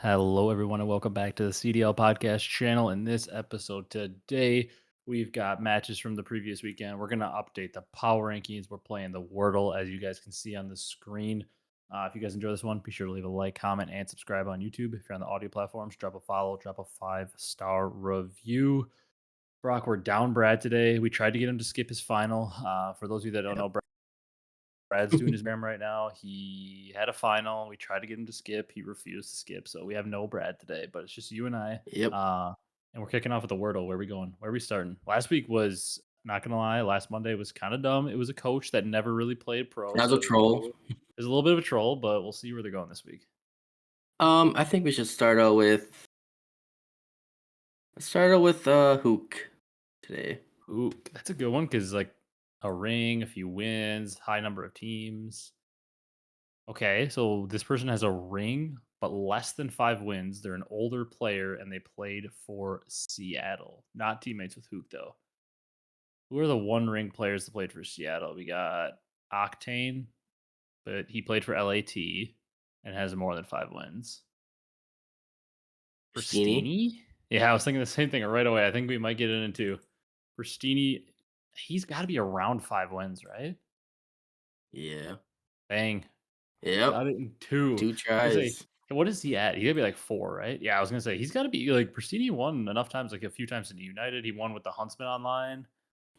Hello, everyone, and welcome back to the CDL podcast channel. In this episode today, we've got matches from the previous weekend. We're going to update the power rankings. We're playing the Wordle, as you guys can see on the screen. If you guys enjoy this one, be sure to leave a like, comment, and subscribe on YouTube. If you're on the audio platforms, drop a follow, drop a 5-star review. Brock, we're down Brad today. We tried to get him to skip his final. For those of you that don't Yep. know, Brad's doing his ram right now. He had a final. We tried to get him to skip. He refused to skip. So we have no Brad today, but it's just you and I. Yep. And we're kicking off with the Wordle. Where are we going? Where are we starting? Last week was not gonna lie. Last Monday was kind of dumb. It was a coach that never really played pro, That was a so troll. it was a little bit of a troll. But we'll see where they're going this week. I think we should start out with Hook today. Ooh, that's a good one because like a ring, a few wins, high number of teams. Okay, so this person has a ring, but less than 5 wins. They're an older player, and they played for Seattle. Not teammates with Hook, though. Who are the one ring players that played for Seattle? We got Octane, but he played for LAT and has more than 5 wins. Steeny? Prestinni? Yeah, I was thinking the same thing right away. I think we might get it into Prestinni. He's got to be around 5 wins, right? Yeah. Dang. Yep. Got it in 2. 2 I was gonna say, tries. what is he at? He gotta be like 4, right? Yeah, I was gonna say he's gotta be like Pristini won enough times, like a few times in United. He won with the Huntsmen online.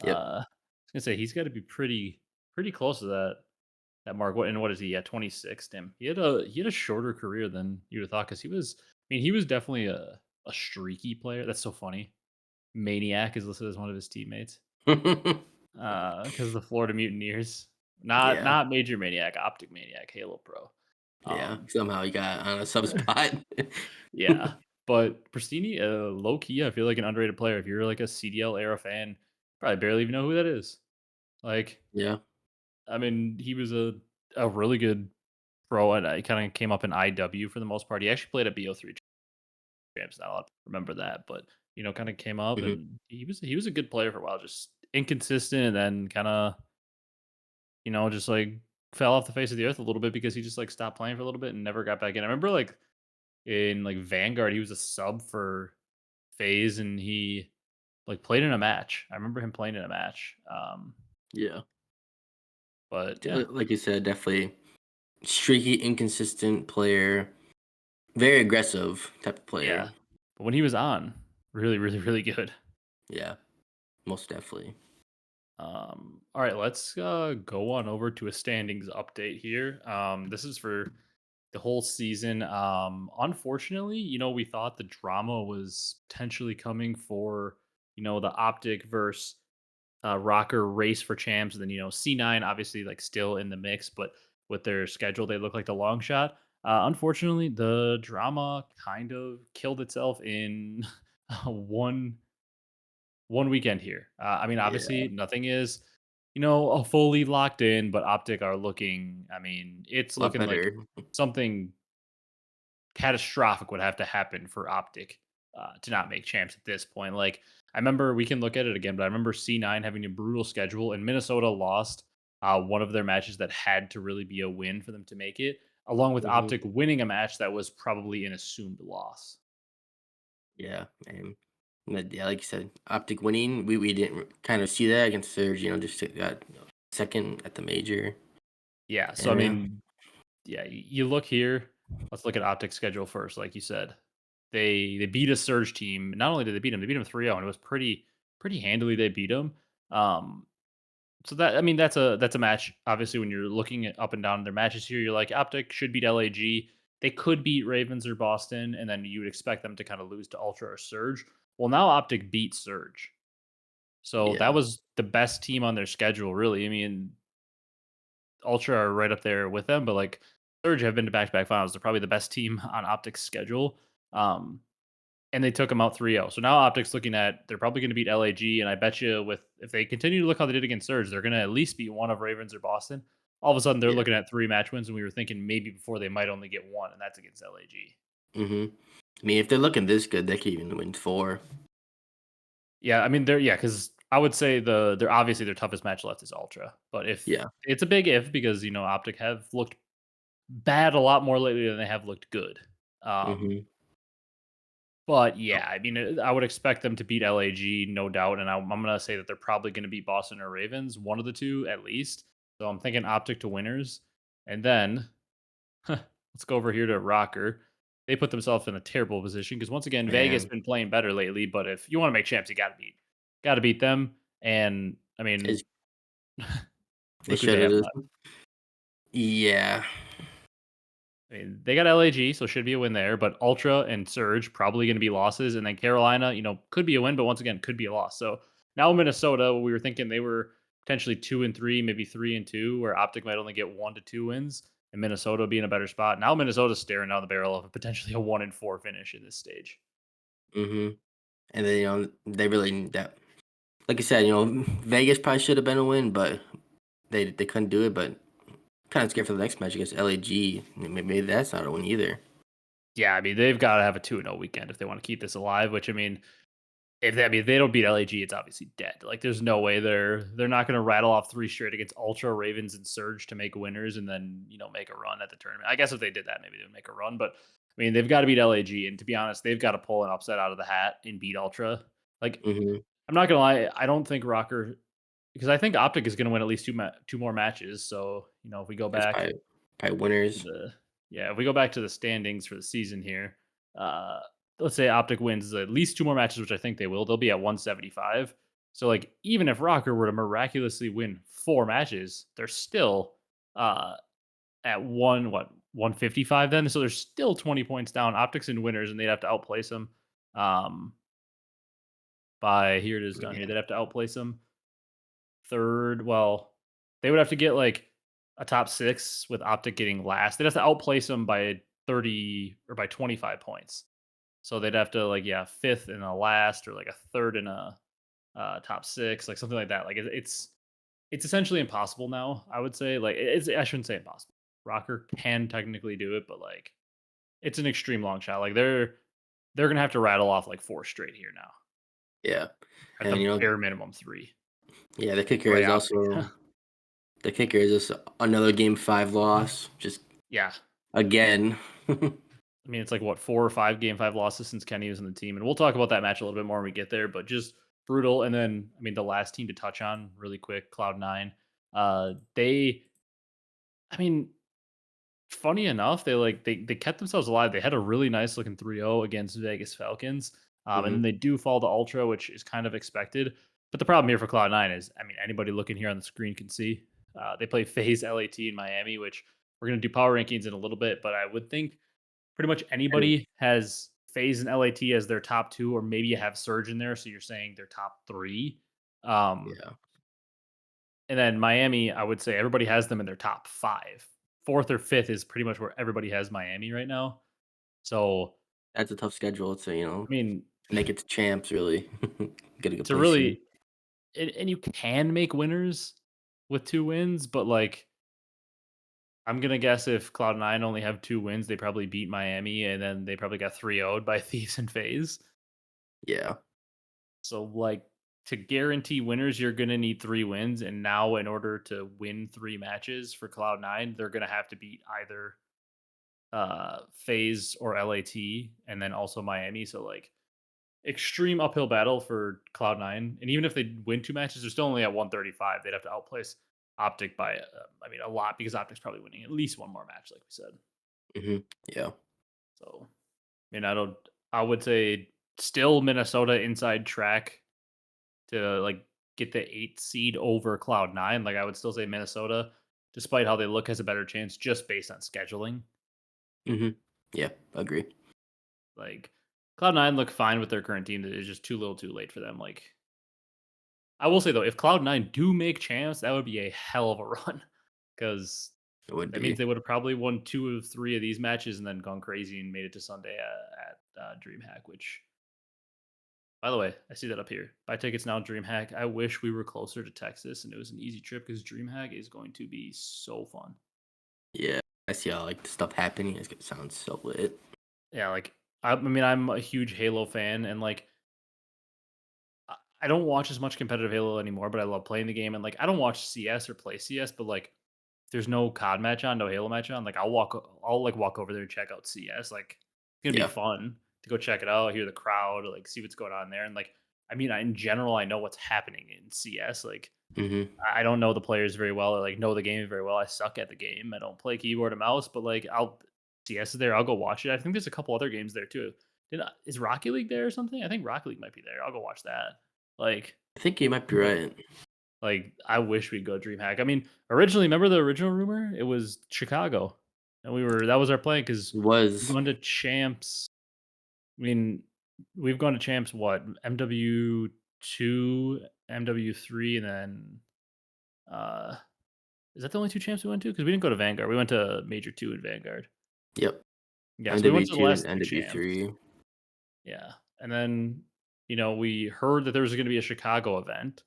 Yep. I was gonna say he's gotta be pretty close to that mark. What is he at 26? Damn. He had a shorter career than you would have thought because he was definitely a streaky player. That's so funny. Maniac is listed as one of his teammates. Because of the Florida Mutineers. Not Yeah. not Major Maniac, OpTic Maniac, Halo Pro. Yeah. Um Somehow he got on a sub spot. Yeah, but Pristini, low key, I feel like an underrated player. If you're like a CDL era fan, probably barely even know who that is. Like, Yeah. I mean, he was a really good pro, and he kind of came up in IW for the most part. He actually played at BO3 champs. Not a lot of people remember that, but kind of came up, Mhm. and he was a good player for a while. Just inconsistent, and then kind of just like fell off the face of the earth a little bit because he just like stopped playing for a little bit and never got back in. I remember like in like Vanguard, he was a sub for Phase, and he like played in a match. I remember him playing in a match. Yeah. But yeah, Like you said, definitely streaky, inconsistent player. Very aggressive type of yeah. player. But when he was on, really, really, really good. Yeah. Most definitely. All right, let's go on over to a standings update here. This is for the whole season. Unfortunately, we thought the drama was potentially coming for the OpTic versus Rocker race for champs, and then C9 obviously like still in the mix, but with their schedule, they look like the long shot. Unfortunately, the drama kind of killed itself in one one weekend here. I mean, Yeah. obviously, nothing is a fully locked in, but Optic are looking. I mean, it's A lot looking like better. something catastrophic would have to happen for Optic to not make champs at this point. Like, I remember we can look at it again, but I remember C9 having a brutal schedule, and Minnesota lost one of their matches that had to really be a win for them to make it, along with Mhm. Optic winning a match that was probably an assumed loss. Yeah, yeah, like you said, Optic winning. We didn't kind of see that against Surge. Just got second at the major. Yeah, so I And yeah, mean, yeah, you look here. Let's look at Optic's schedule first. Like you said, they beat a Surge team. Not only did they beat them 3-0, and it was pretty handily. They beat them. Um, So that I mean that's a match. Obviously, when you're looking at up and down their matches here, you're like Optic should beat LAG. They could beat Ravens or Boston, and then you would expect them to kind of lose to Ultra or Surge. Well, now Optic beat Surge, so that yeah, was the best team on their schedule. Really, I mean, Ultra are right up there with them, but like Surge have been to back-to-back finals. They're probably the best team on Optic's schedule. Um, and they took them out 3-0. So now Optic's looking at they're probably going to beat LAG, and I bet you with if they continue to look how they did against Surge, they're going to at least beat one of Ravens or Boston. All of a sudden, they're yeah. looking at 3 match wins, and we were thinking maybe before they might only get one, and that's against LAG. hmm I mean, if they're looking this good, they could even win four. Yeah, I mean because I would say they're obviously their toughest match left is Ultra, but if Yeah. it's a big if because Optic have looked bad a lot more lately than they have looked good. Um, hmm But Oh, yeah, I mean, I would expect them to beat LAG, no doubt. And I'm going to say that they're probably going to beat Boston or Ravens, one of the two at least. So I'm thinking OpTic to winners. And then let's go over here to Rocker. They put themselves in a terrible position because once again, Vegas man, been playing better lately. But if you want to make champs, you got to beat them. And I they, mean, they look who they should have have. left. Yeah. I mean, they got LAG, so should be a win there. But Ultra and Surge probably going to be losses, and then Carolina, could be a win, but once again, could be a loss. So now Minnesota, we were thinking they were potentially 2-3, maybe 3-2, where OpTic might only get 1 to 2 wins, and Minnesota would be in a better spot. Now Minnesota's staring down the barrel of potentially a 1-4 finish in this stage. hmm And then they really need that. Like I said, Vegas probably should have been a win, but they couldn't do it. But kind of scared for the next match against LAG. Maybe that's not a win either. Yeah, I mean they've got to have a 2-0 weekend if they want to keep this alive. Which I mean, if they don't beat LAG, it's obviously dead. Like, there's no way they're not going to rattle off 3 straight against Ultra, Ravens, and Surge to make winners, and then make a run at the tournament. I guess if they did that, maybe they would make a run. But I mean, they've got to beat LAG, and to be honest, they've got to pull an upset out of the hat and beat Ultra. Like, hmm I'm not gonna lie, I don't think Rocker, because I think OpTic is going to win at least two more matches. So if we go That's back probably to winners. the yeah, if we go back to the standings for the season here, uh, let's say OpTic wins at least 2 more matches, which I think they will. They'll be at 175. So, like, even if Rocker were to miraculously win 4 matches, they're still, uh, at 155 then, so they're still 20 points down. OpTic's in winners, and they'd have to outplace them, um, by here it is down here. Yeah. They'd have to outplace them 3rd. Well, they would have to get, like, a top 6 with OpTic getting last. They'd have to outplace them by 30 or by 25 points. So they'd have to, like, yeah, 5th in a last, or like a 3rd in a top 6, like something like that. Like, it's essentially impossible now, I would say. Like, I shouldn't say impossible. Rocker can technically do it, but like it's an extreme long shot. Like, they're gonna have to rattle off like 4 straight here now. Yeah. At And the bare minimum 3 yeah, to play OpTic. the kicker is just another game 5 loss. Just Yeah. again. I mean, it's like what, 4 or 5 game 5 losses since Kenny was in the team, and we'll talk about that match a little bit more when we get there. But just brutal. And then, I mean, the last team to touch on really quick, Cloud9. They, I mean, funny enough, they kept themselves alive. They had a really nice looking 3-0 against Vegas Falcons, and then hmm they do fall to Ultra, which is kind of expected. But the problem here for Cloud9 is, I mean, anybody looking here on the screen can see they play FaZe LAT in Miami, which we're gonna do power rankings in a little bit. But I would think pretty much And anybody has FaZe and LAT as their top 2, or maybe you have Surge in there, so you're saying their top 3. Um, yeah, and then Miami, I would say everybody has them in their top 5. 4th or 5th is pretty much where everybody has Miami right now. So, that's a tough schedule to I mean, make it to champs. Really, get a good to place in. really, and you can make winners with 2 wins, but like, I'm gonna guess if Cloud9 only have 2 wins, they probably beat Miami, and then they probably got 3-0'd by Thieves and FaZe. Yeah. So, like, to guarantee winners, you're gonna need 3 wins, and now in order to win 3 matches for Cloud9, they're gonna have to beat either, FaZe or LAT, and then also Miami. So, like, extreme uphill battle for Cloud9, and even if they win 2 matches, they're still only at 135. They'd have to outplace OpTic by, I mean, a lot, because OpTic's probably winning at least 1 more match, like we said. Yeah. So, I mean, I would say still Minnesota inside track to, like, get the 8th seed over Cloud9. Like, I would still say Minnesota, despite how they look, has a better chance just based on scheduling. hmm Yeah. Agree. Like, Cloud9 look fine with their current team. That is just too little, too late for them. Like, I will say though, if Cloud9 do make champs, that would be a hell of a run, because It would that means be. they would have probably won 2 of 3 of these matches and then gone crazy and made it to Sunday at DreamHack. Which, by the way, I see that up here. Buy tickets now, DreamHack. I wish we were closer to Texas and it was an easy trip, because DreamHack is going to be so fun. Yeah. I see all like the stuff happening. It sounds so lit. Yeah, like, I mean, I'm a huge Halo fan, and like, I don't watch as much competitive Halo anymore, but I love playing the game. And like, I don't watch CS or play CS, but like, if there's no COD match on, no Halo match on, like, I'll like walk over there and check out CS. Like, it's gonna be Yeah. fun. to go check it out, hear the crowd, like see what's going on there. And like, I mean, in general, I know what's happening in CS. Like, Mhm. I don't know the players very well or like know the game very well. I suck at the game. I don't play keyboard and mouse, but like I'll CS is there. I'll go watch it. I think there's a couple other games there too. Is Rocket League there or something? I think Rocket League might be there. I'll go watch that. Like, I think you might be right. I wish we'd go DreamHack. I mean, originally, remember the original rumor? It was Chicago, and that was our plan because It we've was. gone to champs. I mean, we've gone to champs. What MW2, MW3, and then uh, is that the only two champs we went to? Because we didn't go to Vanguard. We went to Major Two and Vanguard. Yep. Yeah, so we went to the MW2 and last two champs. MW3. Yeah, and then we heard that there was going to be a Chicago event.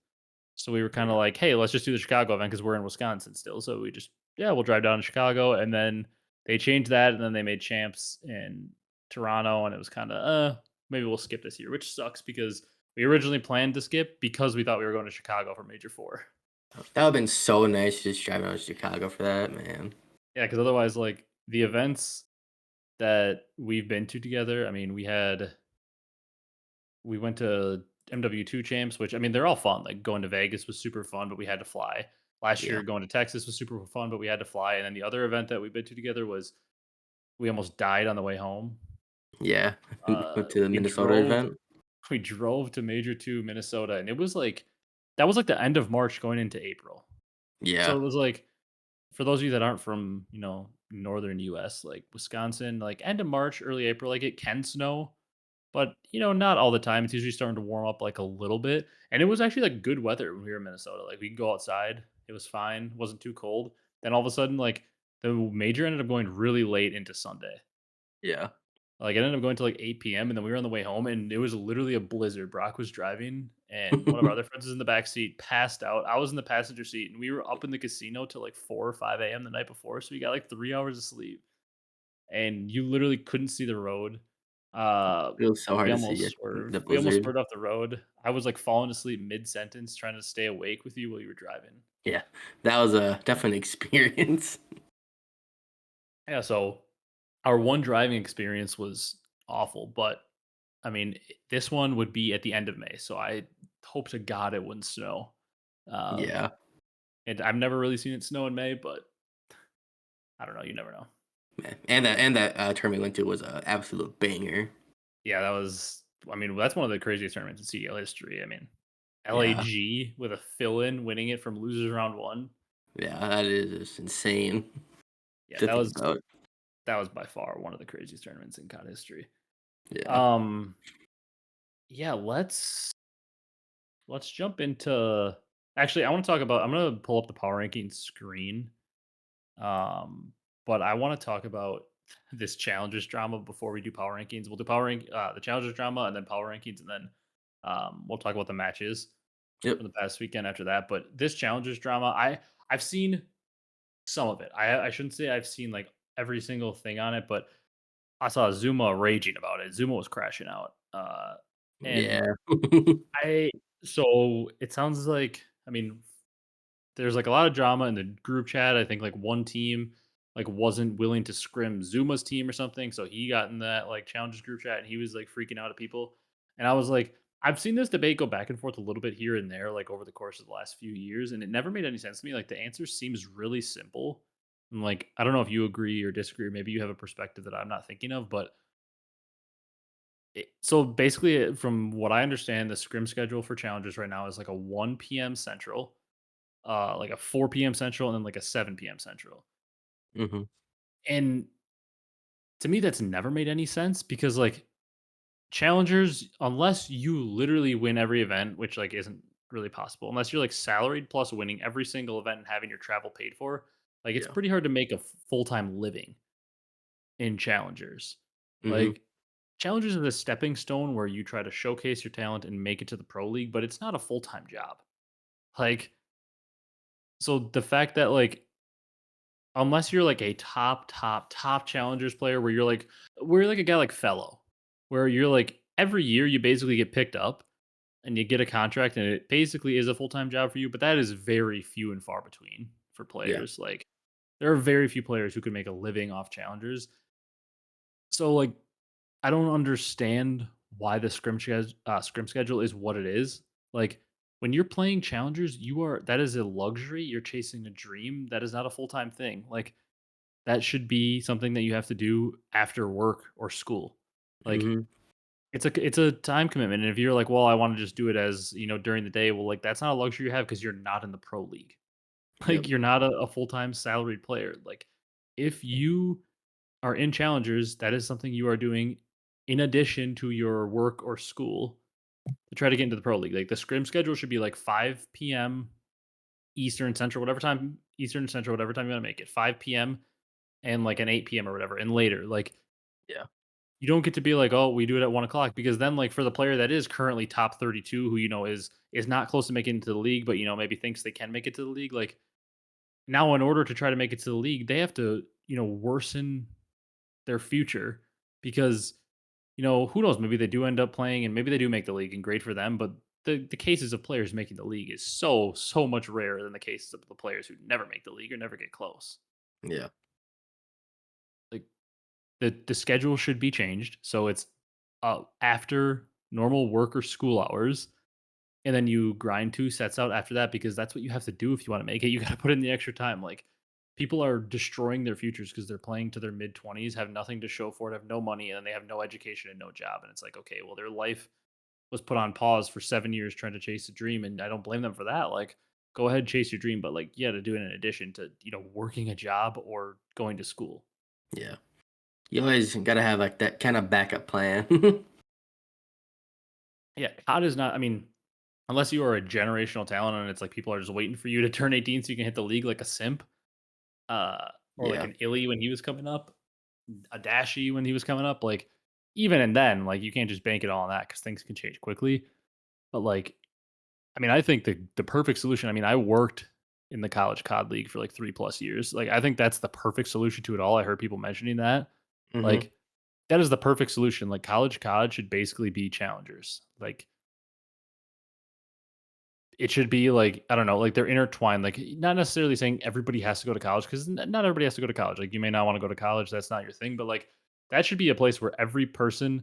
So we were kind of Yeah. like, "Hey, let's just do the Chicago event because we're in Wisconsin still." So we just, yeah, we'll drive down to Chicago, and then they changed that, and then they made champs in Toronto, and it was kind of, maybe we'll skip this year, which sucks because we originally planned to skip because we thought we were going to Chicago for Major Four. That would've been so nice just driving out to Chicago for that, man. Yeah, because otherwise, like the events that we've been to together, I mean, we went to MW2 champs, which I mean, they're all fun. Like going to Vegas was super fun, but we had to fly. Last Yeah. year, going to Texas was super fun, but we had to fly. And then the other event that we've been to together was we almost died on the way home. Yeah. Went to the We Minnesota drove event. we drove to Major Two, Minnesota, and it was like that was like the end of March going into April. So Yeah. it was like for those of you that aren't from, northern US, like Wisconsin, like end of March, early April, like it can snow, but, not all the time. It's usually starting to warm up, like, a little bit, and it was actually, like, good weather when we were in Minnesota. Like, we could go outside. It was fine. Wasn't too cold. Then all of a sudden, like, the major ended up going really late into Sunday. Yeah. Like, it ended up going to, like, 8 p.m., and then we were on the way home, and it was literally a blizzard. Brock was driving, and one of our other friends was in the back seat, passed out. I was in the passenger seat, and we were up in the casino till, like, 4 or 5 a.m. the night before, so we got, like, 3 hours of sleep, and you literally couldn't see the road. Uh, It was so hard we to see almost it, the swerved. We almost blizzard. swerved off the road. I was, like, falling asleep mid-sentence trying to stay awake with you while you were driving. Yeah. That was a definite experience. Yeah, so our one driving experience was awful, but, I mean, this one would be at the end of May, so I hope to God it wouldn't snow. Um, Yeah. and I've never really seen it snow in May, but I don't know, you never know. Man. And that tournament we went to was a absolute banger. Yeah, I mean, that's one of the craziest tournaments in CDL history. I mean, Yeah. LAG with a fill-in winning it from losers round 1. Yeah, that is just insane Yeah, to think about. that was by far one of the craziest tournaments in COD history. Yeah. Um, yeah, let's jump into actually I want to talk about I'm gonna pull up the power ranking screen. Um, but I want to talk about this challengers drama before we do power rankings. We'll do the challengers drama and then power rankings, and then we'll talk about the matches from Yep. the past weekend after that. But this challengers drama, I've seen some of it. I shouldn't say I've seen like every single thing on it, but I saw Zuma raging about it. Zuma was crashing out. And Yeah. I so it sounds like I mean there's like a lot of drama in the group chat. I think like one team like wasn't willing to scrim Zuma's team or something, so he got in that like challenges group chat and he was like freaking out at people. And I was like, I've seen this debate go back and forth a little bit here and there, like over the course of the last few years, and it never made any sense to me. Like the answer seems really simple. And like, I don't know if you agree or disagree. Maybe you have a perspective that I'm not thinking of, but so basically, from what I understand, the scrim schedule for challenges right now is like a 1 p.m. Central, like a 4 p.m. Central, and then like a 7 p.m. Central. Mhm. And to me, that's never made any sense because like challengers, unless you literally win every event, which like isn't really possible, unless you're like salaried plus winning every single event and having your travel paid for, like it's Yeah. pretty hard to make a full time living in challengers. Mhm. Like challengers is a stepping stone where you try to showcase your talent and make it to the pro league, but it's not a full time job. Like so, the fact that like unless you're like a top challengers player where you're like a guy like Fellow, where you're like every year you basically get picked up and you get a contract and it basically is a full-time job for you, but that is very few and far between for Yeah. players. Like there are very few players who can make a living off challengers. So like I don't understand why the scrim schedule is what it is. Like when you're playing challengers, you are that is a luxury. You're chasing a dream. That is not a full time thing. Like that should be something that you have to do after work or school. Like Mhm. it's a time commitment. And if you're like, well, I want to just do it as during the day, well, like that's not a luxury you have because you're not in the pro league. Yep. Like you're not a full time salaried player. Like if you are in challengers, that is something you are doing in addition to your work or school to try to get into the pro league. Like the scrim schedule should be like 5 p.m. Eastern Central, whatever time Eastern Central, whatever time you want to make it, 5 p.m. and like an 8 p.m. or whatever, and later. Like Yeah. you don't get to be like, oh, we do it at 1 o'clock because then like for the player that is currently top 32, who is not close to making it to the league, but maybe thinks they can make it to the league. Like now, in order to try to make it to the league, they have to worsen their future because who knows? Maybe they do end up playing and maybe they do make the league and great for them. But the cases of players making the league is so much rarer than the cases of the players who never make the league or never get close. Yeah. Like the schedule should be changed so it's after normal work or school hours, and then you grind 2 sets out after that because that's what you have to do if you want to make it. You got to put in the extra time. Like people are destroying their futures because they're playing to their mid 20s, have nothing to show for it, have no money, and then they have no education and no job. And it's like, okay, well, their life was put on pause for 7 years trying to chase a dream, and I don't blame them for that. Like, go ahead, chase your dream, but like, yeah, to do it in addition to working a job or going to school. Yeah. You always gotta have like that kind of backup plan. Yeah, COD is not. I mean, unless you are a generational talent and it's like people are just waiting for you to turn 18 so you can hit the league like a simp, or like Yeah. an illey when he was coming up, a dashy when he was coming up. Like even and then, like you can't just bank it all on that because things can change quickly. But like, I mean, I think the perfect solution. I mean, I worked in the college COD league for like 3+ years. Like I think that's the perfect solution to it all. I heard people mentioning that. Mhm. Like that is the perfect solution. Like college COD should basically be challengers. Like it should be like, I don't know, like they're intertwined. Like not necessarily saying everybody has to go to college because not everybody has to go to college. Like you may not want to go to college, that's not your thing, but like that should be a place where every person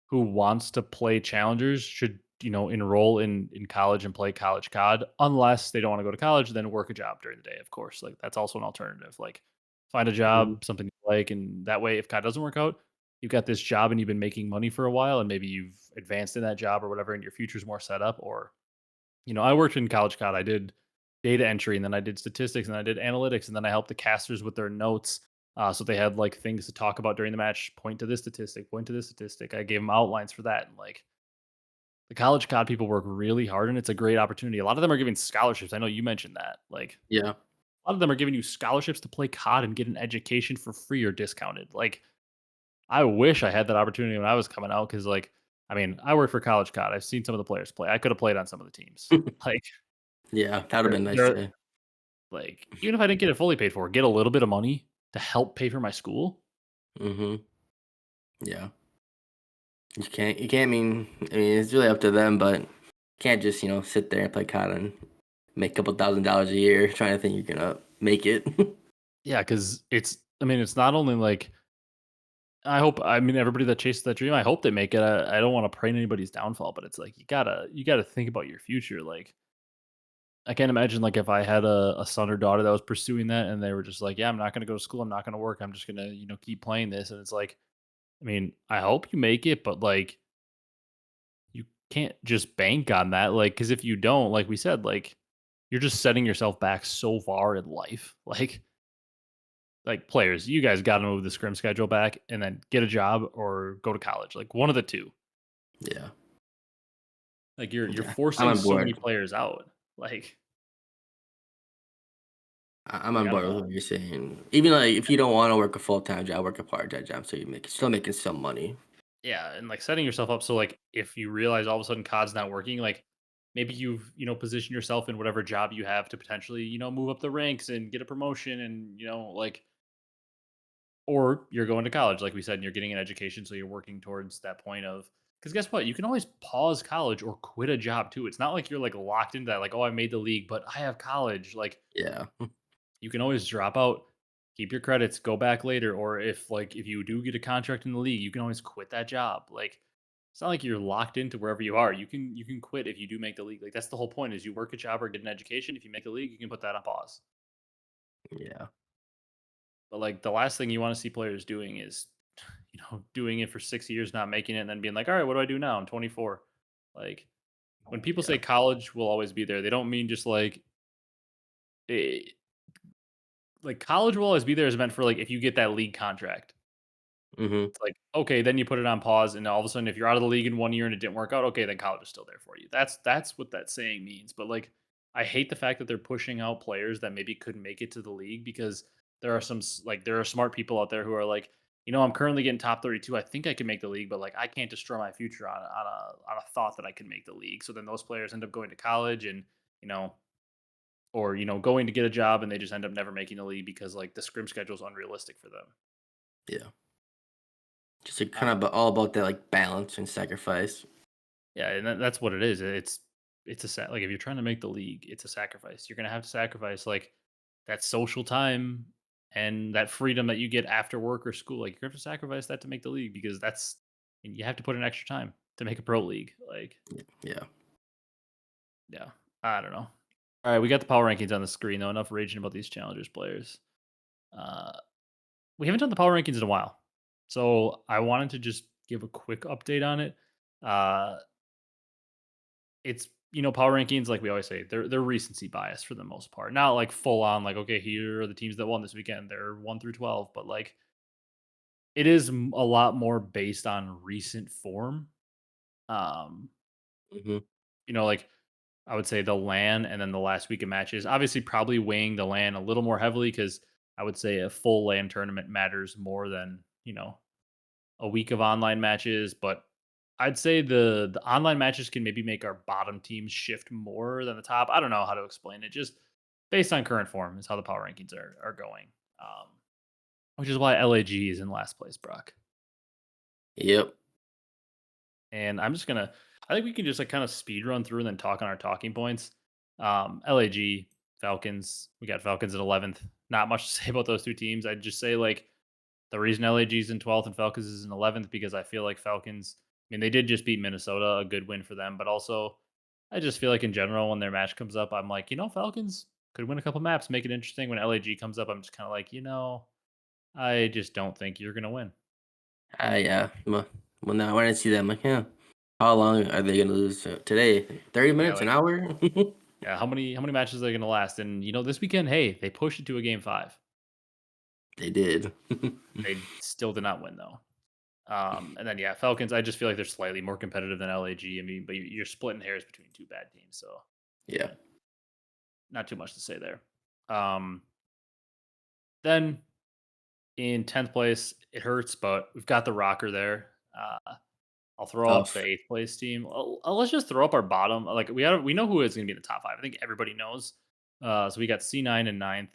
who wants to play challengers should enroll in college and play college COD, unless they don't want to go to college, then work a job during the day, of course. Like that's also an alternative. Like find a Mhm. job, something you like, and that way if COD doesn't work out, you've got this job and you've been making money for a while and maybe you've advanced in that job or whatever and your future's more set up. Or I worked in college COD. I did data entry, and then I did statistics, and I did analytics, and then I helped the casters with their notes. So they had like things to talk about during the match. Point to this statistic. Point to this statistic. I gave them outlines for that, and like the college COD people work really hard, and it's a great opportunity. A lot of them are giving scholarships. I know you mentioned that. Like Yeah. a lot of them are giving you scholarships to play COD and get an education for free or discounted. Like I wish I had that opportunity when I was coming out because, like, I mean, I work for college COD. I've seen some of the players play. I could have played on some of the teams. Like Yeah, that would've They're been nice they're too. like, even if I didn't get it fully paid for, get a little bit of money to help pay for my school. Mhm. Yeah. You can't, it's really up to them, but you can't just, sit there and play COD and make a couple $1,000 a year trying to think you're gonna make it. Yeah, because I mean, it's not only like I mean, everybody that chases that dream, I hope they make it. I don't wanna pray on anybody's downfall, but it's like, you gotta think about your future. Like, I can't imagine, like, if I had a son or daughter that was pursuing that and they were just like, "Yeah, I'm not gonna go to school, I'm not gonna work, I'm just gonna, keep playing this," and it's like, I mean, I hope you make it, but, like, you can't just bank on that, like, because if you don't, like we said, like, you're just setting yourself back so far in life. Like players, you guys gotta move the scrim schedule back and then get a job or go to college, like, one of the 2. Yeah. Like, you're Yeah. I'm forcing on so many board. players out. Like, I'm on I don't board with know. what you're saying. Even, like, if you don't wanna work a full-time job, work a part-time job so you make still making some money. Yeah, and, like, setting yourself up so, like, if you realize all of a sudden COD's not working, like, maybe you've, positioned yourself in whatever job you have to potentially, move up the ranks and get a promotion and, like, or you're going to college, like we said, and you're getting an education, so you're working towards that point of, because guess what? You can always pause college or quit a job too. It's not like you're like locked into that, like, oh, I made the league, but I have college. Like Yeah. you can always drop out, keep your credits, go back later, or if you do get a contract in the league, you can always quit that job. Like it's not like you're locked into wherever you are. You can quit if you do make the league. Like that's the whole point is you work a job or get an education. If you make the league, you can put that on pause. Yeah. But like the last thing you want to see players doing is, doing it for 6 years, not making it, and then being like, all right, what do I do now? I'm 24. Like when people say Yeah. college will always be there, they don't mean just like college will always be there is meant for like if you get that league contract. Mhm. It's like, okay, then you put it on pause, and all of a sudden, if you're out of the league in 1 year and it didn't work out, okay, then college is still there for you. That's what that saying means. But like, I hate the fact that they're pushing out players that maybe couldn't make it to the league because there are smart people out there who are like, I'm currently getting top 32. I think I can make the league, but like I can't destroy my future on a thought that I can make the league. So then those players end up going to college and you know or going to get a job and they just end up never making the league because like the scrim schedule is unrealistic for them. Yeah. Just like, kind Uh, of all about that like balance and sacrifice. Yeah, and that's what it is. Like if you're trying to make the league, it's a sacrifice. You're gonna have to sacrifice like that social time and that freedom that you get after work or school. Like you're gonna have to sacrifice that to make the league because and you have to put in extra time to make a pro league. Like, Yeah. yeah, I don't know. All right, we got the power rankings on the screen though. Enough raging about these challengers players. Uh, we haven't done the power rankings in a while, so I wanted to just give a quick update on it. Uh, It's power rankings, like we always say, they're recency bias for the most part. Not like full on, like, okay, here are the teams that won this weekend. They're 1 through 12, but like it is a lot more based on recent form. Um, Mhm. like I would say the LAN and then the last week of matches. Obviously, probably weighing the LAN a little more heavily because I would say a full LAN tournament matters more than a week of online matches, but I'd say the online matches can maybe make our bottom teams shift more than the top. I don't know how to explain it. Just based on current form is how the power rankings are going. Um, which is why LAG is in last place, Brock. Yep. And I think we can just like kind of speed run through and then talk on our talking points. LAG, Falcons, we got Falcons at 11th. Not much to say about those two teams. I'd just say like the reason LAG is in 12th and Falcons is in 11th because I feel like Falcons, I mean, they did just beat Minnesota, a good win for them, but also I just feel like in general, when their match comes up, I'm like, Falcons could win a couple maps, make it interesting. When LAG comes up, I'm just kind of like, I just don't think you're going to win. Yeah. Well, now when I see that, I'm like, yeah. How long are they gonna lose today? 30 Yeah, minutes, an like, hour? yeah, how many matches are they going to last? And, this weekend, hey, they pushed it to a game five. They did. They still did not win, though. And then, yeah, Falcons, I just feel like they're slightly more competitive than LAG. I mean, but you're splitting hairs between two bad teams. So, Yeah. yeah, not too much to say there. Um, then in 10th place, it hurts, but we've got the rocker there. I'll throw up the Tough. 8th place team. Let's just throw up our bottom. Like we know who is going to be in the top five. I think everybody knows. So we got C9 in ninth.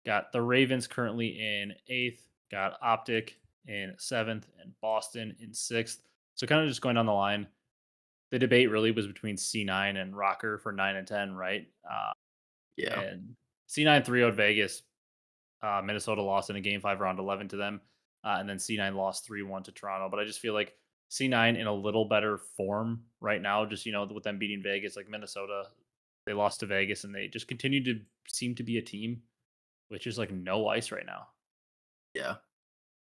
Got the Ravens currently in 8th. Got OpTic in 7th and Boston in 6th. So kind of just going down the line. The debate really was between C9 and Rocker for 9 and 10, right? Yeah. And C9 3-0'd Vegas. Minnesota lost in a game five round 11 to them. And then C9 lost 3-1 to Toronto. But I just feel like C9 in a little better form right now, just, with them beating Vegas, like Minnesota, they lost to Vegas and they just continue to seem to be a team, which is like no ice right now. Yeah.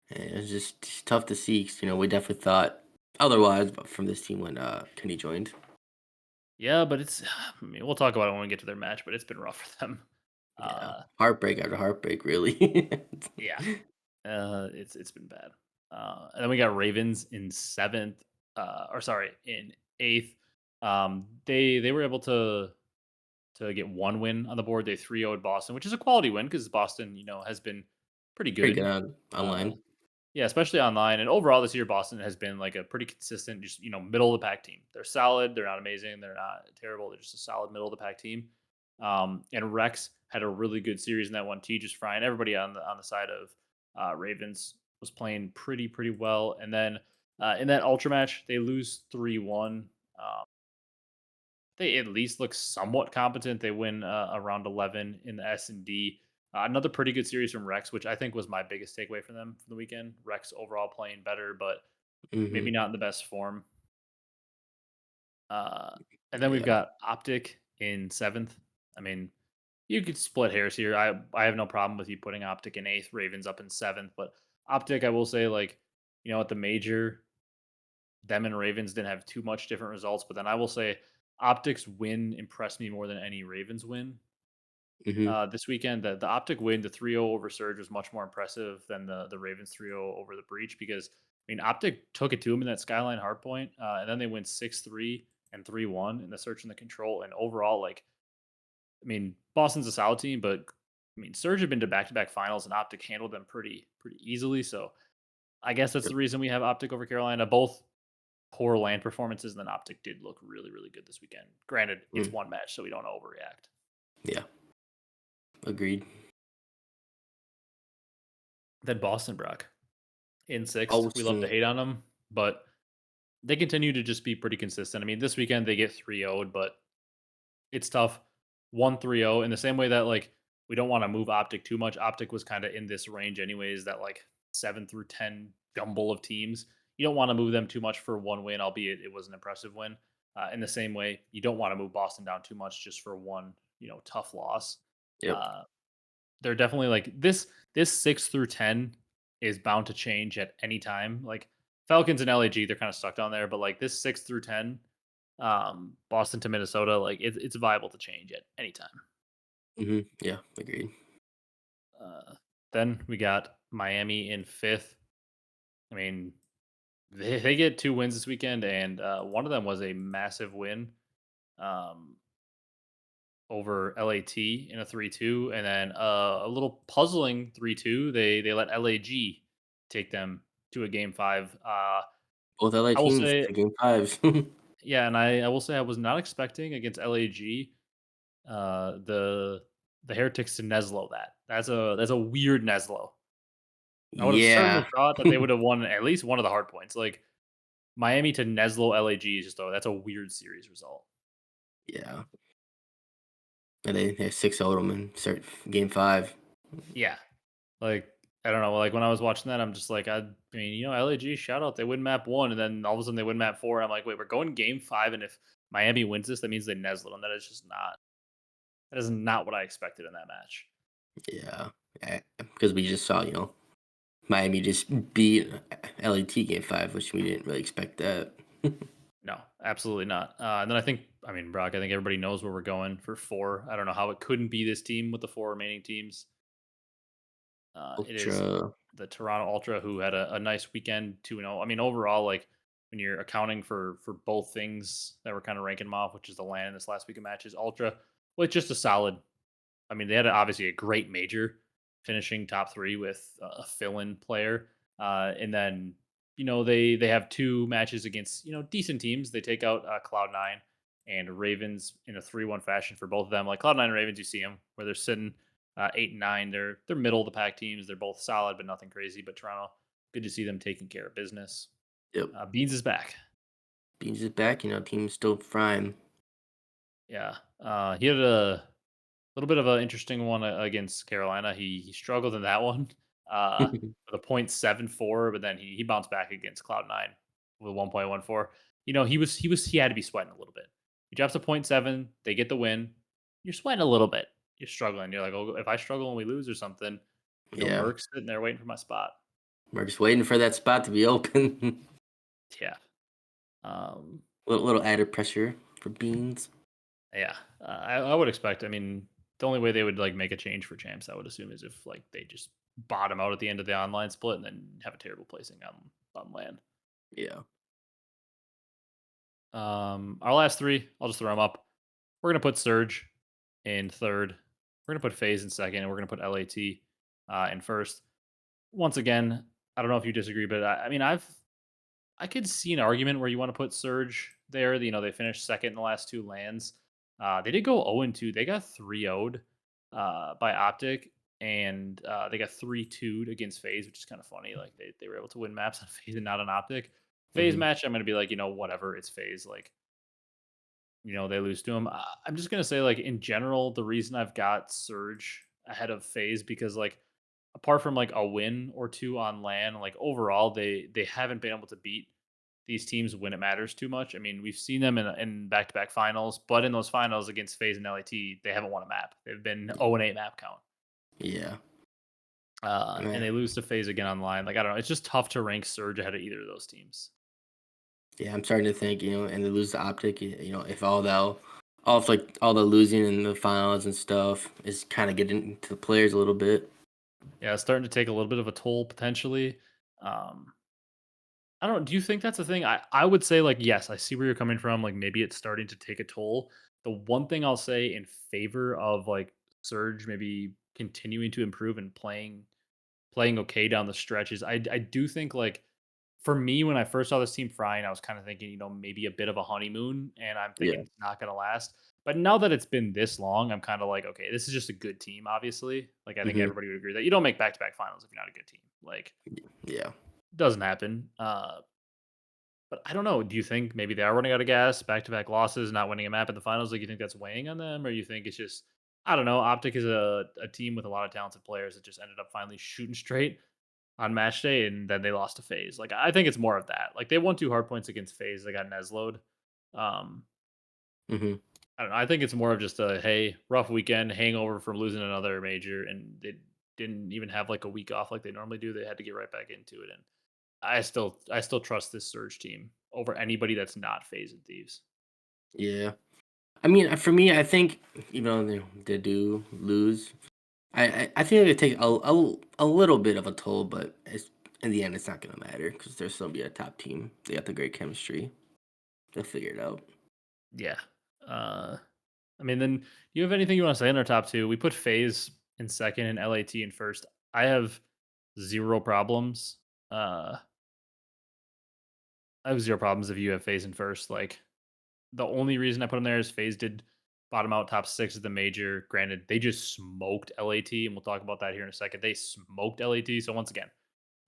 And it's just tough to see 'cause, we definitely thought otherwise, but from this team when Kenny joined. Yeah, but I mean, we'll talk about it when we get to their match, but it's been rough for them. Yeah. Uh, Heartbreak after heartbreak, really. yeah, it's been bad. And then we got Ravens in 7th, or sorry, in 8th. They were able to get one win on the board. They 3-0'd Boston, which is a quality win because Boston, has been pretty Pretty good good. on Uh, online. yeah, especially online. And overall this year, Boston has been like a pretty consistent, just, middle of the pack team. They're solid. They're not amazing. They're not terrible. They're just a solid middle of the pack team. And Rex had a really good series in that one. T just frying everybody on the side of Ravens was playing pretty well. And then in that ultra match, they lose 3-1. They at least look somewhat competent. They win around 11 in the S and D. Another pretty good series from Rex, which I think was my biggest takeaway from them for the weekend. Rex overall playing better, but maybe Mhm. not in the best form. Uh, and then we've Yeah. got OpTic in seventh. I mean, you could split hairs here. I have no problem with you putting OpTic in eighth, Ravens up in seventh, but OpTic, I will say, like, at the major, them and Ravens didn't have too much different results. But then I will say OpTic's win impressed me more than any Ravens win Mhm. this weekend. The OpTic win, the 3-0 over Surge, was much more impressive than the Ravens 3-0 over the Breach because, I mean, OpTic took it to him in that Skyline hardpoint, and then they went 6-3 and 3-1 in the search and the control. And overall, like, I mean, Boston's a solid team, but I mean, Surge have been to back-to-back finals, and OpTic handled them pretty easily. So I guess that's Yep. the reason we have OpTic over Carolina. Both poor land performances, and then OpTic did look really good this weekend. Granted, it's Mm. one match, so we don't overreact. Yeah. Agreed. Then Boston, Brock, in sixth. We love to Boston. hate on them, but they continue to just be pretty consistent. I mean, this weekend they get 3-0'd, but it's tough. 1-3-0 in the same way that, like, we don't want to move OpTic too much. OpTic was kind of in this range anyways, that like 7 through 10 jumble of teams. You don't want to move them too much for one win, albeit it was an impressive win. In the same way, you don't want to move Boston down too much just for one, tough loss. Yep. Uh, they're definitely like this 6 through 10 is bound to change at any time. Like Falcons and LAG, they're kind of stuck down there, but like this 6 through 10, Boston to Minnesota, like it's viable to change at any time. Mhm. Yeah. Agreed. Uh, then we got Miami in fifth. I mean, they get 2 wins this weekend, and one of them was a massive win um, over LAT in a 3-2, and then a little puzzling 3-2. They let LAG take them to a game five. Both LA I will teams say, to game fives. yeah, and I will say I was not expecting against LAG the Heretics to Neslo that. That's a weird Neslo. I would have certainly Yeah. thought that they would have won at least one of the hard points. Like Miami to Neslo LAG is just that's a weird series result. Yeah. And they 6-0 them in game 5. Yeah. Like I don't know. Like when I was watching that, I'm just like, I mean, LAG shout out, they win map one, and then all of a sudden they win map four. I'm like, wait, we're going game five, and if Miami wins this, that means they Neslo, and that is just not that is not what I expected in that match. Yeah. Because we just saw, Miami just beat LAT game 5, which we didn't really expect that. No, absolutely not. And then I mean, Brock, I think everybody knows where we're going for four. I don't know how it couldn't be this team with the four remaining teams. It is Ultra. the Toronto Ultra, who had a nice weekend 2-0. I mean, overall, like when you're accounting for both things that were kind of ranking them off, which is the land in this last week of matches, Ultra was just a solid. I mean, they had obviously a great major, finishing top three with a fill-in player, and then they have two matches against decent teams. They take out Cloud9 and Ravens in a 3-1 fashion for both of them. Like Cloud9 and Ravens, you see them where they're sitting 8 and 9. They're middle of the pack teams. They're both solid, but nothing crazy. But Toronto, good to see them taking care of business. Yep. Beans is back. Beans is back. Team's still prime. Yeah, he had a little bit of an interesting one against Carolina. He struggled in that one with a 0.74, but then he bounced back against Cloud9 with a 1.14. He had to be sweating a little bit. He drops a point 0.7, they get the win. You're sweating a little bit. You're struggling. You're like, oh, if I struggle and we lose or something, Yeah. Merck's sitting there waiting for my spot. We're just waiting for that spot to be open. Yeah. Um, little added pressure for Beans. yeah. I would expect. I mean, the only way they would like make a change for champs, I would assume, is if like they just bottom out at the end of the online split and then have a terrible placing on land. Yeah. Our last three, I'll just throw them up. We're gonna put Surge in third. We're gonna put FaZe in second, and we're gonna put LAT in first. Once again, I don't know if you disagree, but I mean, I could see an argument where you want to put Surge there. They finished second in the last two lands. They did go 0-2. They got 3-0'd by OpTic, and they got 3-2'd against FaZe, which is kind of funny. Like they were able to win maps on FaZe and not on OpTic. FaZe Hmm. match, I'm going to be like, whatever, it's FaZe. Like, they lose to him. I'm just going to say, like, in general, the reason I've got Surge ahead of FaZe because like apart from like a win or two on LAN, like overall they haven't been able to beat these teams when it matters too much. I mean, we've seen them in back-to-back finals, but in those finals against FaZe and LAT, they haven't won a map. They've been 0-8 map count. Yeah. And Man. they lose to FaZe again online. Like I don't know, it's just tough to rank Surge ahead of either of those teams. Yeah, I'm starting to think, and they lose the optic, if all of like all the losing in the finals and stuff is kind of getting to the players a little bit. Yeah, it's starting to take a little bit of a toll potentially. Um, I don't. Do you think that's a thing? I would say like yes, I see where you're coming from. Like maybe it's starting to take a toll. The one thing I'll say in favor of like Surge maybe continuing to improve and playing okay down the stretch is I do think like for me when I first saw this team frying, I was kind of thinking maybe a bit of a honeymoon, and I'm thinking Yeah. it's not going to last. But now that it's been this long, I'm kind of like okay, this is just a good team. Obviously, like I think Hmm. everybody would agree that you don't make back to back finals if you're not a good team. Like Yeah. doesn't happen. But I don't know. Do you think maybe they are running out of gas, back to back losses, not winning a map in the finals? Like, you think that's weighing on them, or you think it's just, I don't know. OpTic is a team with a lot of talented players that just ended up finally shooting straight on match day, and then they lost to FaZe. Like, I think it's more of that. Like, they won two hard points against FaZe. They got Nezlo'd. Um, Hmm. I don't know. I think it's more of just a hey, rough weekend, hangover from losing another major, and they didn't even have like a week off like they normally do. They had to get right back into it, and I still trust this Surge team over anybody that's not FaZe and Thieves. Yeah. I mean, for me, I think even though they do lose, I think it take a little bit of a toll, but in the end, it's not gonna matter because they'll still be a top team. They got the great chemistry. They'll figure it out. Yeah. Uh, I mean, then you have anything you want to say in our top two? We put FaZe in second and LAT in first. I have zero problems. Uh, I have zero problems if you have FaZe in first. Like the only reason I put them there is FaZe did bottom out top six of the major. Granted, they just smoked LAT, and we'll talk about that here in a second. They smoked LAT. So once again,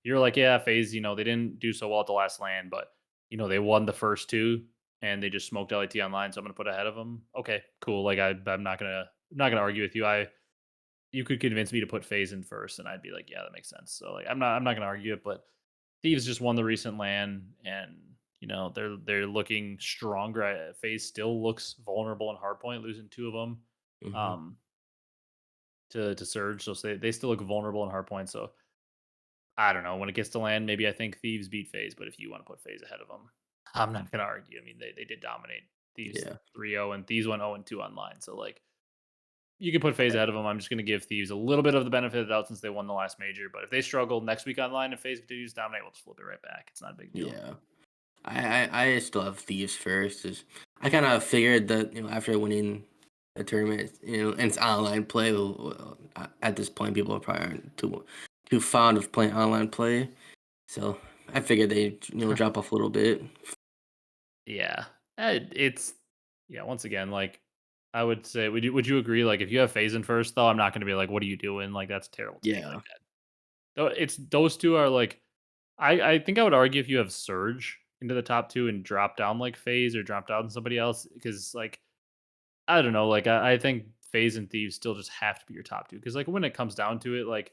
you're like, yeah, FaZe, they didn't do so well at the last LAN, but they won the first two and they just smoked LAT online, so I'm gonna put ahead of them. Okay, cool. Like I'm not gonna argue with you. You could convince me to put FaZe in first, and I'd be like, yeah, that makes sense. So like I'm not gonna argue it, but Thieves just won the recent LAN, and they're looking stronger. FaZe still looks vulnerable in hardpoint, losing two of them Hmm. um, to Surge, so they still look vulnerable in hardpoint. So I don't know. When it gets to land, maybe I think Thieves beat FaZe, but if you want to put FaZe ahead of them, I'm not gonna argue. I mean, they did dominate Thieves Yeah. 3-0, and Thieves went 0-2 online. So like you can put FaZe ahead of them. I'm just gonna give Thieves a little bit of the benefit of the doubt since they won the last major. But if they struggle next week online and FaZe continues to dominate, we'll just flip it right back. It's not a big deal. Yeah. I still have Thieves first. I kind of figured that after winning a tournament, and it's online play. At this point, people probably aren't too fond of playing online play. So I figured they drop off a little bit. Yeah. It's yeah, once again, like I would say, would you agree? Like if you have FaZe in first though, I'm not gonna be like, what are you doing? Like that's a terrible take. Like Yeah. that. Though it's those two are like I think I would argue if you have Surge into the top two and drop down like FaZe or drop down somebody else, because like I don't know, like I think FaZe and Thieves still just have to be your top two. Because like when it comes down to it, like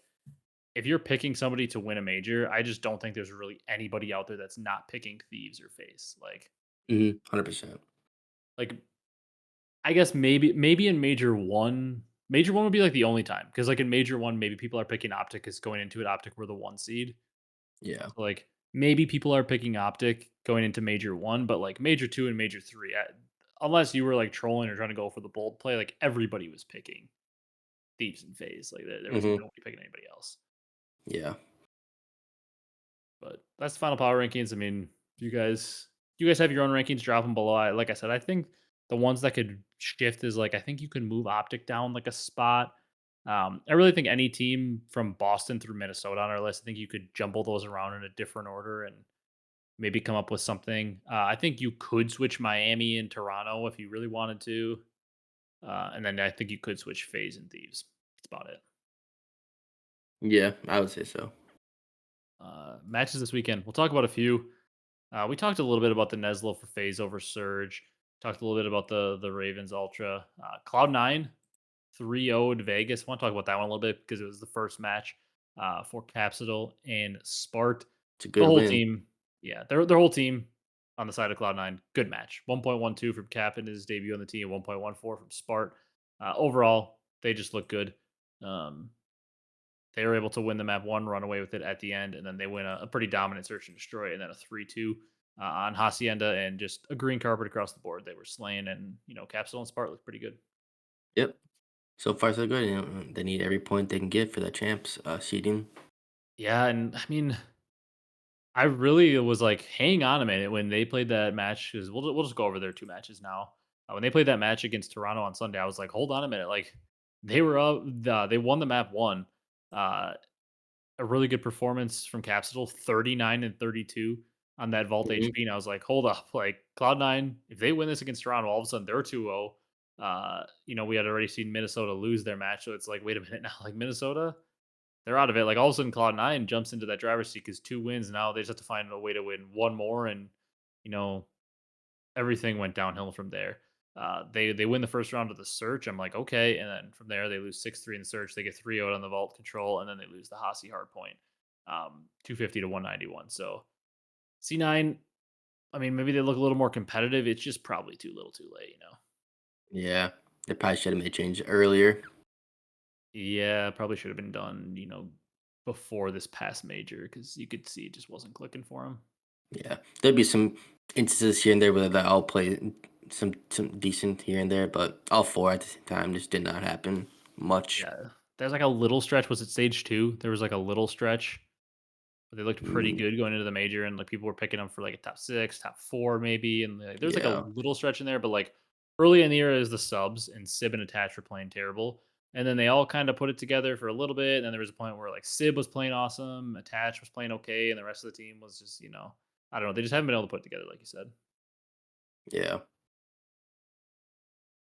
if you're picking somebody to win a major, I just don't think there's really anybody out there that's not picking Thieves or FaZe. Hmm. 100%. Like I guess maybe in major one would be like the only time because like in major one, maybe people are picking OpTic is going into it. OpTic were the one seed. Yeah. So, like, maybe people are picking OpTic going into major one, but like major two and major three, unless you were like trolling or trying to go for the bold play, like everybody was picking Thieves and FaZe. Like there was Hmm. nobody picking anybody else. Yeah. But that's the final power rankings. I mean, you guys have your own rankings, drop them below. Like I said, I think the ones that could shift is like I think you can move OpTic down like a spot. I really think any team from Boston through Minnesota on our list, I think you could jumble those around in a different order and maybe come up with something. I think you could switch Miami and Toronto if you really wanted to, and then I think you could switch FaZe and Thieves. That's about it. Yeah. I would say so. Matches this weekend. We'll talk about a few. We talked a little bit about the Neslo for FaZe over Surge. Talked a little bit about the Ravens Ultra. Cloud9 3-0'd Vegas. I want to talk about that one a little bit because it was the first match for Capsidal and Spart. It's a The good whole win. team, yeah, their whole team on the side of Cloud9, good match. 1.12 from Cap in his debut on the team, 1.14 from Spart. Overall, they just look good. Um, they were able to win the map one, run away with it at the end, and then they win a pretty dominant search and destroy, and then a 3-2 on Hacienda, and just a green carpet across the board. They were slaying, and Capsule and Spart looked pretty good. Yep. So far, so good. They need every point they can get for that champs seeding. Yeah, and I mean, I really was like, hang on a minute when they played that match because we'll just go over their two matches now. When they played that match against Toronto on Sunday, I was like, hold on a minute, like they were up, they won the map one. Uh, a really good performance from Capsule, 39 and 32 on that Vault Hmm. HP. And I was like, hold up, like Cloud9, if they win this against Toronto, all of a sudden they're 2-0. We had already seen Minnesota lose their match. So it's like, wait a minute now, like Minnesota, they're out of it. Like all of a sudden Cloud9 jumps into that driver's seat because two wins. Now they just have to find a way to win one more. And, you know, everything went downhill from there. They win the first round of the search. I'm like, okay, and then from there they lose 6-3 in the search. They get 3-0 on the vault control, and then they lose the Hasi hard point, 250 to 191. So C9, I mean, maybe they look a little more competitive. It's just probably too little, too late. Yeah, they probably should have made change earlier. Yeah, probably should have been done, before this past major because you could see it just wasn't clicking for them. Yeah, there'd be some instances here and there where that I'll play some decent here and there, but all four at the same time just did not happen much. Yeah, there's like a little stretch. Was it stage two? There was like a little stretch. But they looked pretty Mm, good going into the major, and like people were picking them for like a top six, top four, maybe. And like, there's like a yeah, little stretch in there, but like early in the year is the subs and Sib and Attach were playing terrible. And then they all kind of put it together for a little bit. And then there was a point where like Sib was playing awesome, Attach was playing okay, and the rest of the team was just, I don't know. They just haven't been able to put it together, like you said. yeah.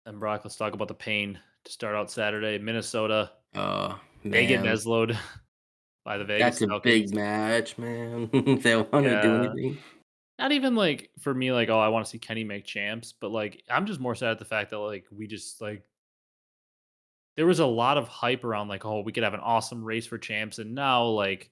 And Brock, let's talk about the pain to start out Saturday. Minnesota, Oh they get man, Meslowed by the that's Vegas a Falcons. big match, man. They want to do Yeah. anything. Not even like for me, like, oh, I want to see Kenny make champs, but like I'm just more sad at the fact that like we just like there was a lot of hype around like, oh, we could have an awesome race for champs. And now like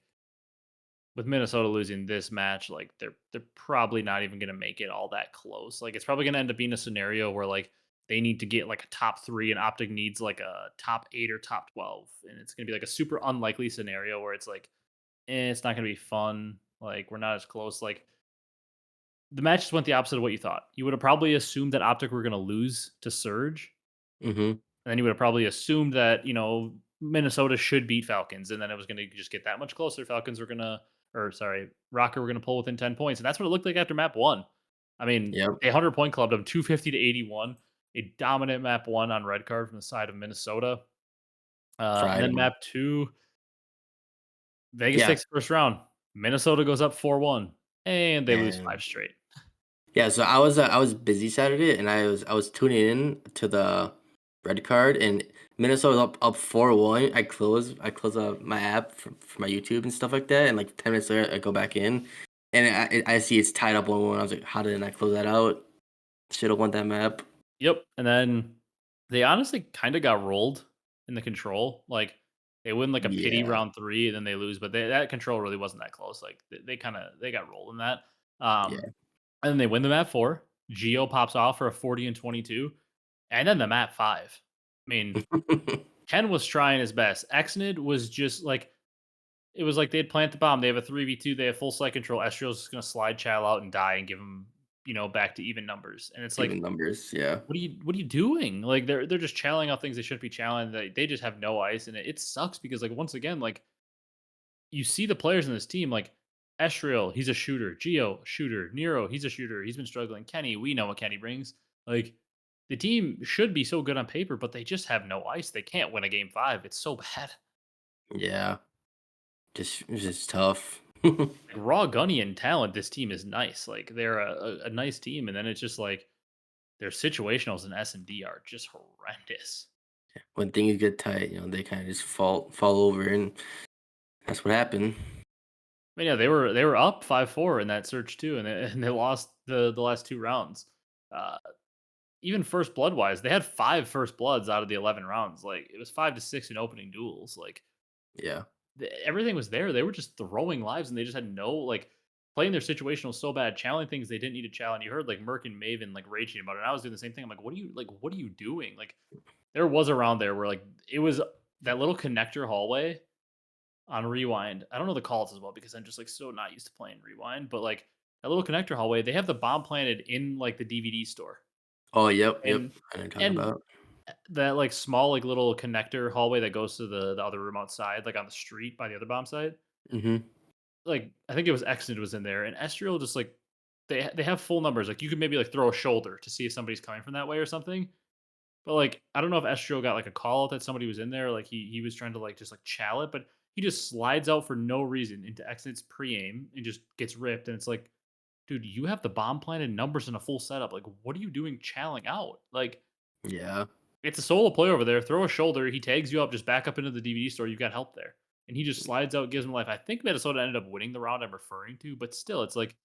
with Minnesota losing this match, like they're probably not even gonna make it all that close. Like it's probably gonna end up being a scenario where like they need to get like a top three and OpTic needs like a top 8 or top 12. And it's gonna be like a super unlikely scenario where it's like, it's not gonna be fun. Like we're not as close. Like the match just went the opposite of what you thought. You would have probably assumed that OpTic were going to lose to Surge, Hmm. and then you would have probably assumed that Minnesota should beat Falcons, and then it was going to just get that much closer. Falcons were going to, or sorry, Rocker were going to pull within 10 points, and that's what it looked like after map one. I mean, Yep. they 100 point clubbed them 250 to 81, a dominant map one on red card from the side of Minnesota, and Fried then 'em. map two, Vegas Yeah, takes the first round. Minnesota goes up 4-1, and they lose and five straight. yeah. So I was busy Saturday, and I was tuning in to the red card, and Minnesota up 4-1. I close my app for my YouTube and stuff like that, and like 10 minutes later I go back in, and I see it's tied up 1-1. I was like, how didn't I close that out? Should have won that map. Yep, and then they honestly kinda got rolled in the control, like, they win, like, a pity Yeah, round 3 and then they lose, but that control really wasn't that close, like, they got rolled in that, yeah. and then they win the map 4, Geo pops off for a 40 and 22, and then the map 5. I mean, Ken was trying his best, Exnid was just, like it was like they'd plant the bomb, they have a 3v2, they have full site control, Estriel's just gonna slide Chow out and die and give him, back to even numbers, and it's like, Even numbers. Yeah, what are you doing? Like they're just channeling out things they shouldn't be channeling. They just have no ice, and it sucks because like once again, like you see the players in this team, like Estriel, he's a shooter, Geo, shooter, Nero, he's a shooter, he's been struggling. Kenny, we know what Kenny brings. Like the team should be so good on paper, but they just have no ice. They can't win a game five. It's so bad. yeah. Just tough. Like raw gunny and talent, this team is nice. Like they're a nice team, and then it's just like their situationals in S and D are just horrendous. When things get tight, they kind of just fall over, and that's what happened. Yeah, they were up 5-4 in that search too, and they lost the last two rounds. Uh, even first blood wise, they had 5 first bloods out of the 11 rounds. Like it was 5 to 6 in opening duels. Like Yeah. everything was there. They were just throwing lives, and they just had no like playing their situation was so bad, channeling things they didn't need to channel. And you heard like Merc and Maven like raging about it. And I was doing the same thing. I'm like, what are you doing? Like there was a round there where like it was that little connector hallway on Rewind. I don't know the calls as well because I'm just like so not used to playing Rewind, but like that little connector hallway, they have the bomb planted in like the DVD store. Oh, yep, yep. And I know what you're talking and about. that like small like little connector hallway that goes to the other room outside, like on the street by the other bomb site. Mhm. Like I think it was Exnid was in there, and Estriel just like they have full numbers. Like you could maybe like throw a shoulder to see if somebody's coming from that way or something. But like I don't know if Estriel got like a call out that somebody was in there. Like he was trying to like just like chow it, but he just slides out for no reason into Exnid's pre aim and just gets ripped. And it's like, dude, you have the bomb planted numbers in a full setup. Like, what are you doing chowing out? Like, Yeah. it's a solo play over there. Throw a shoulder. He tags you up. Just back up into the DVD store. You've got help there. And he just slides out, gives him life. I think Minnesota ended up winning the round I'm referring to, but still, it's like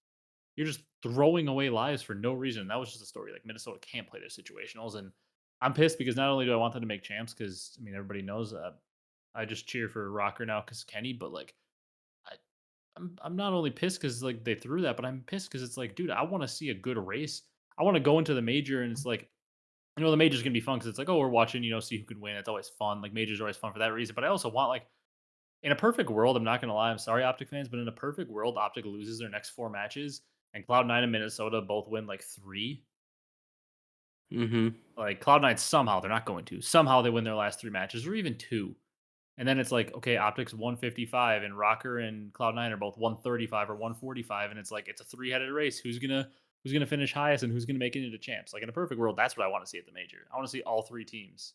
you're just throwing away lives for no reason. That was just a story. Like Minnesota can't play their situationals, and I'm pissed because not only do I want them to make champs, because I mean everybody knows I just cheer for Rocker now because Kenny, but like I, I'm not only pissed because like they threw that, but I'm pissed because it's like, dude, I want to see a good race. I want to go into the major, and it's like the major's gonna be fun because it's like, oh, we're watching, see who can win. It's always fun. Like majors are always fun for that reason. But I also want like in a perfect world, I'm not gonna lie, I'm sorry, OpTic fans, but in a perfect world, OpTic loses their next 4 matches and Cloud9 and Minnesota both win like 3. Mhm. Like Cloud9 somehow they're not going to. Somehow they win their last 3 matches or even 2. And then it's like, okay, OpTic's 155 and Rocker and Cloud9 are both 135 or 145. And it's like it's a three-headed race. Who's gonna finish highest and who's gonna make it into champs? Like in a perfect world, that's what I want to see at the major. I want to see all 3 teams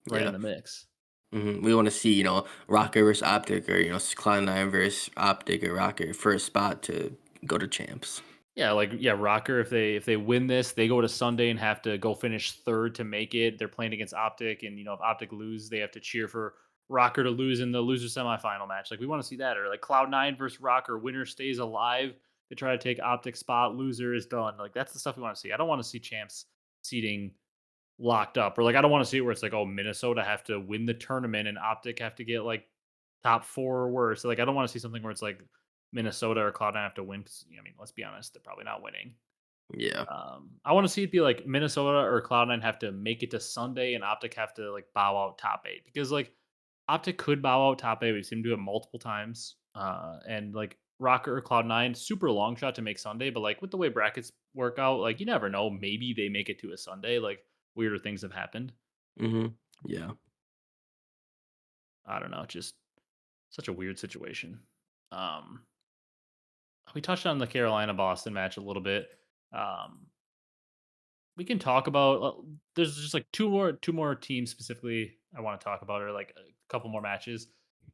right in Yeah. the mix. We want to see, Rocket versus Optic, or Cloud9 versus Optic or Rocket for a spot to go to champs. Yeah, like yeah, Rocker. If they win this, they go to Sunday and have to go finish third to make it. They're playing against Optic, and if Optic lose, they have to cheer for Rocker to lose in the loser semifinal match. Like we want to see that, or like Cloud9 versus Rocker, winner stays alive. They try to take Optic spot, loser is done. Like that's the stuff we want to see. I don't want to see champs seating locked up, or like I don't want to see it where it's like, oh, Minnesota have to win the tournament and Optic have to get like top 4 or worse. So, like I don't want to see something where it's like Minnesota or Cloud9 have to win. 'Cause, I mean, let's be honest, they're probably not winning. Yeah. I want to see it be like Minnesota or Cloud9 have to make it to Sunday and Optic have to like bow out top 8 because like Optic could bow out top 8. We've seen him do it multiple times. And like Rocker or Cloud9, super long shot to make Sunday, but like with the way brackets work out, like you never know. Maybe they make it to a Sunday. Like weirder things have happened. Yeah. I don't know. Just such a weird situation. Um, we touched on the Carolina Boston match a little bit. Um, we can talk about. There's just like two more teams specifically I want to talk about, or like a couple more matches.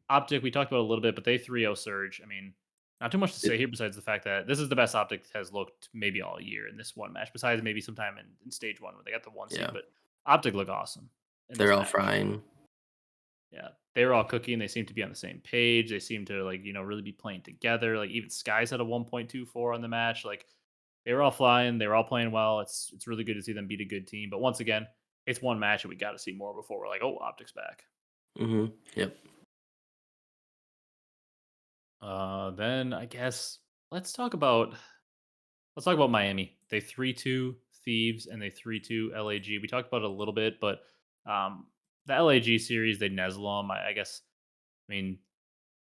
Optic we talked about a little bit, but they 3-0 surge. I mean, not too much to say It, here besides the fact that this is the best Optic has looked maybe all year in this one match. Besides maybe sometime in stage one where they got the 1 seed, yeah. but Optic look awesome in They're this all match. frying. Yeah, they were all cooking. They seem to be on the same page. They seem to like really be playing together. Like even Skies had a 1.24 on the match. Like they were all flying. They were all playing well. It's really good to see them beat a good team. But once again, it's one match and we got to see more before we're like, oh, Optics back. Yep. Then I guess let's talk about Miami. They 3-2 Thieves and they 3-2 LAG. We talked about it a little bit, but um, the LAG series they Neslo them. I guess. I mean,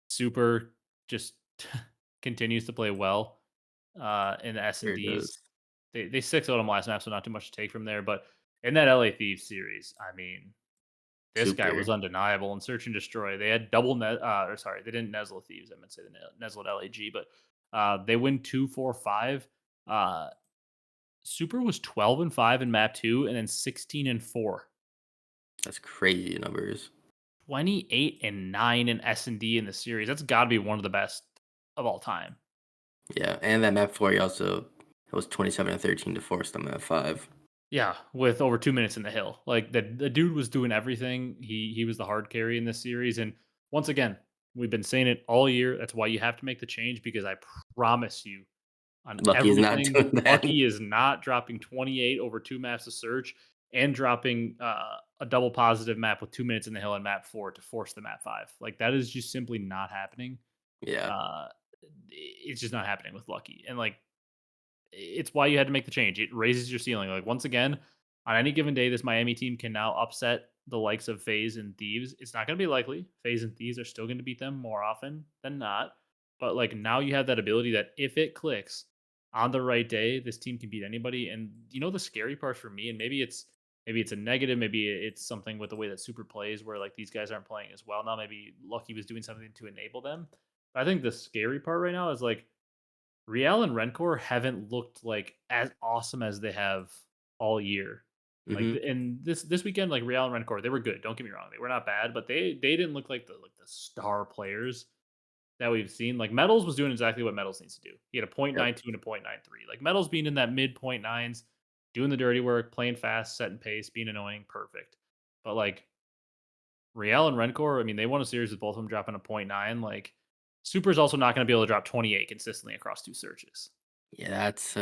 Super just continues to play well in the S and There it Ds. goes. They 6-0 them last map, so not too much to take from there. But in that LA Thieves series, I mean, this guy was Super. undeniable in Search and Destroy. They had double net, or sorry, they didn't Neslo Thieves. I meant to say they Neslo LAG, but they win 2-4-5. Uh, Super was 12-5 in map 2, and then 16-4. That's crazy numbers. 28-9 in S&D in the series. That's got to be one of the best of all time. Yeah, and that map 4, he also it was 27-13 to force them at 5. Yeah, with over 2 minutes in the hill. Like the dude was doing everything. He was the hard carry in this series. And once again, we've been saying it all year. That's why you have to make the change because I promise you, on Lucky is not everything. doing that. Lucky is not dropping 28 over 2 maps of search and dropping, a double positive map with 2 minutes in the hill on map 4 to force the map 5. Like, that is just simply not happening. Yeah. Uh, it's just not happening with Lucky, and, like, it's why you had to make the change. It raises your ceiling. Like, once again, on any given day, this Miami team can now upset the likes of FaZe and Thieves. It's not going to be likely. FaZe and Thieves are still going to beat them more often than not. But like now you have that ability that if it clicks on the right day, this team can beat anybody. And you know the scary part for me, and maybe it's a negative, maybe it's something with the way that Super plays where like these guys aren't playing as well now. Maybe Lucky was doing something to enable them. But I think the scary part right now is like Real and Rencor haven't looked like as awesome as they have all year. Like, Hmm. and this weekend, like Real and Rencor, they were good. Don't get me wrong, they were not bad, but they didn't look like the star players that we've seen. Like Metals was doing exactly what Metals needs to do. He had a point Yep. nine two and a point nine three. Like Metals being in that mid point nines, doing the dirty work, playing fast, setting pace, being annoying, perfect. But like Real and Rencor, I mean, they won a series with both of them dropping a point nine. Like Super's also not going to be able to drop 28 consistently across two searches. Yeah, that's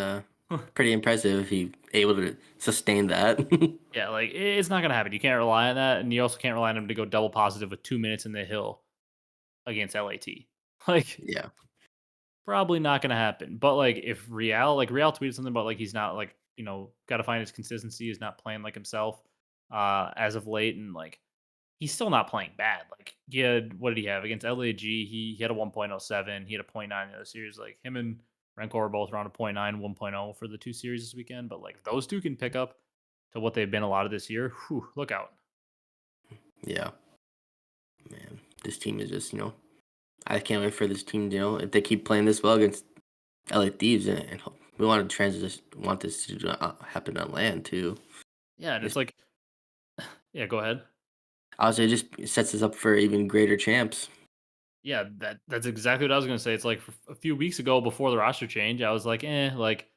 pretty impressive if he able to sustain that. Yeah, like it's not gonna happen. You can't rely on that, and you also can't rely on him to go double positive with 2 minutes in the hill against LAT. Like, Yeah. probably not gonna happen. But like, if Real tweeted something about like he's not like got to find his consistency. He's not playing like himself as of late, and like he's still not playing bad. Like he had what did he have against LAG? He had a 1.07. He had a point 0.9 in the other series. Like him and Rencor were both around a point 0.9, 1.0 for the two series this weekend. But like those two can pick up to what they've been a lot of this year. Whew, look out. Yeah. Man, this team is just I can't wait for this team. If they keep playing this well against LA Thieves, and we want to transition, want this to happen on land too. Yeah, and it's This, like, yeah, go ahead. also, it just sets us up for even greater champs. Yeah, that's exactly what I was gonna say. It's like a few weeks ago before the roster change, I was like, like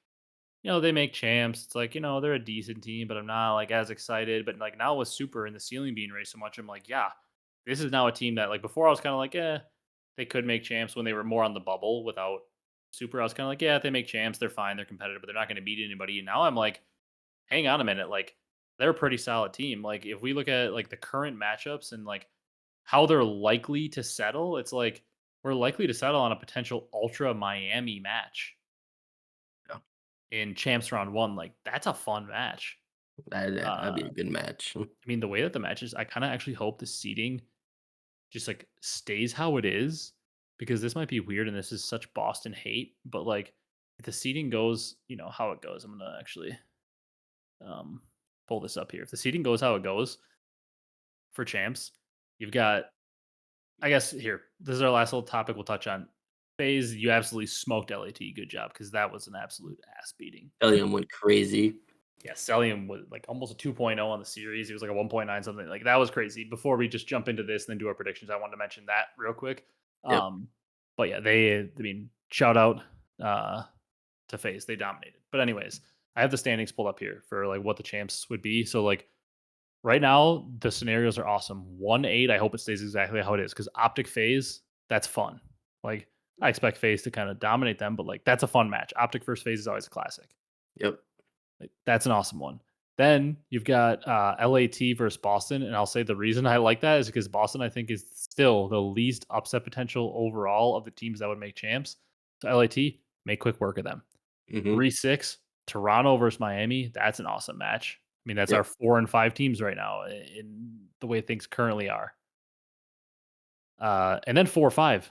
they make champs. It's like they're a decent team, but I'm not like as excited. But like now with Super and the ceiling being raised so much, I'm like, yeah, this is now a team that like before I was kind of like, they could make champs when they were more on the bubble without Super. I was kind of like, yeah, if they make champs, they're fine, they're competitive, but they're not going to beat anybody. And now I'm like, hang on a minute, like they're a pretty solid team. Like if we look at like the current matchups and like how they're likely to settle, it's like we're likely to settle on a potential Ultra Miami match Yeah, in Champs Round 1. Like that's a fun match. that'd be a good match. I mean, the way that the match is, I kind of actually hope the seating just like stays how it is because this might be weird and this is such Boston hate, but like if the seating goes, how it goes, I'm gonna actually um pull this up here. If the seating goes how it goes for champs, you've got I guess here, this is our last little topic we'll touch on. FaZe, you absolutely smoked LAT. Good job, because that was an absolute ass beating. Elliam went crazy. Yeah, Celium was like almost a 2.0 on the series. He was like a 1.9 something. Like that was crazy. Before we just jump into this and then do our predictions, I wanted to mention that real quick. Yep. But yeah, I mean, shout out uh to FaZe. They dominated. But anyways, I have the standings pulled up here for like what the champs would be. So like right now, the scenarios are awesome. 1-8, I hope it stays exactly how it is because OpTic phase, that's fun. Like, I expect phase to kind of dominate them, but like, that's a fun match. OpTic versus phase is always a classic. Yep. Like, that's an awesome one. Then you've got LAT versus Boston. And I'll say the reason I like that is because Boston, I think, is still the least upset potential overall of the teams that would make champs. So LAT, make quick work of them. Hmm. 3-6, Toronto versus Miami. That's an awesome match. I mean, that's our Yep. 4 and 5 teams right now in the way things currently are. And then 4-5,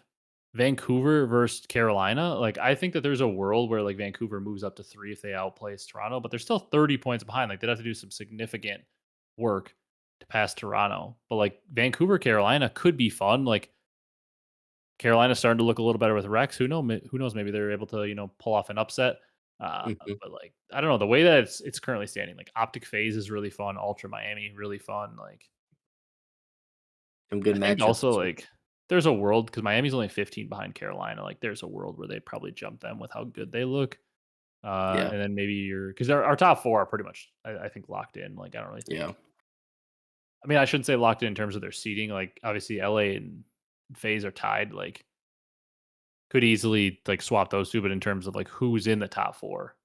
Vancouver versus Carolina. Like, I think that there's a world where like Vancouver moves up to 3 if they outplays Toronto, but they're still 30 points behind. Like, they'd have to do some significant work to pass Toronto. But like Vancouver, Carolina could be fun. Like Carolina's starting to look a little better with Rex. Who knows? Maybe they're able to pull off an upset. Hmm. But like I don't know the way that it's currently standing. Like OpTic phase is really fun. Ultra Miami really fun. Like Some good I think matchups. also like there's a world because Miami's only 15 behind Carolina. Like there's a world where they probably jump them with how good they look. Yeah. And then maybe you're because our top four are pretty much I think locked in. Like I don't really Yeah. think. I mean I shouldn't say locked in terms of their seating. Like obviously LA and FaZe are tied. Like could easily like swap those two. But in terms of like who's in the top four,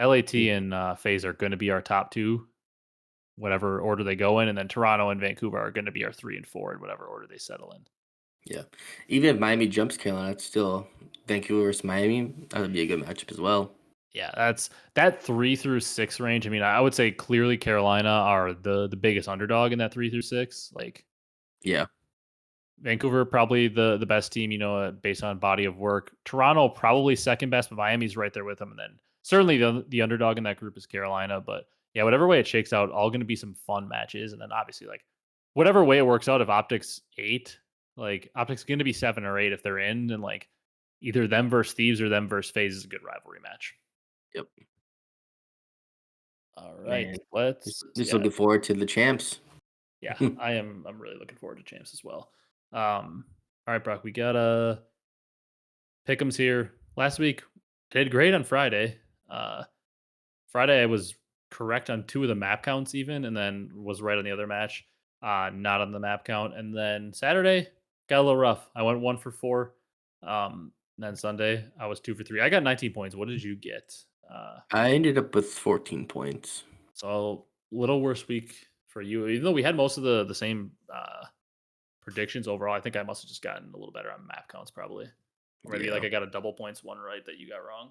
LAT Mm, and FaZe are going to be our top two, whatever order they go in, and then Toronto and Vancouver are going to be our 3 and 4 in whatever order they settle in. yeah. Even if Miami jumps Carolina, it's still Vancouver versus Miami. That would be a good matchup as well. Yeah, that's that 3 through 6 range. I mean, I would say clearly Carolina are the biggest underdog in that 3 through 6. Like Yeah. Vancouver probably the best team, based on body of work. Toronto probably second best, but Miami's right there with them. And then certainly the underdog in that group is Carolina. But yeah, whatever way it shakes out, all going to be some fun matches. And then obviously, like whatever way it works out, if OpTic's 8, like OpTic's going to be 7 or 8 if they're in, and like either them versus Thieves or them versus FaZe is a good rivalry match. Yep. All right, Man, let's just yeah. looking forward to the champs. Yeah, I'm really looking forward to champs as well. All right, Brock, we got pick'ems here. Last week did great on Friday. Uh, Friday I was correct on 2 of the map counts even, and then was right on the other match, not on the map count. And then Saturday got a little rough. I went 1 for 4. And then Sunday I was 2 for 3. I got 19 points. What did you get? I ended up with 14 points. So little worse week for you, even though we had most of the same predictions overall. I think I must have just gotten a little better on map counts probably. Or maybe like Yeah. I got a double points one right that you got wrong.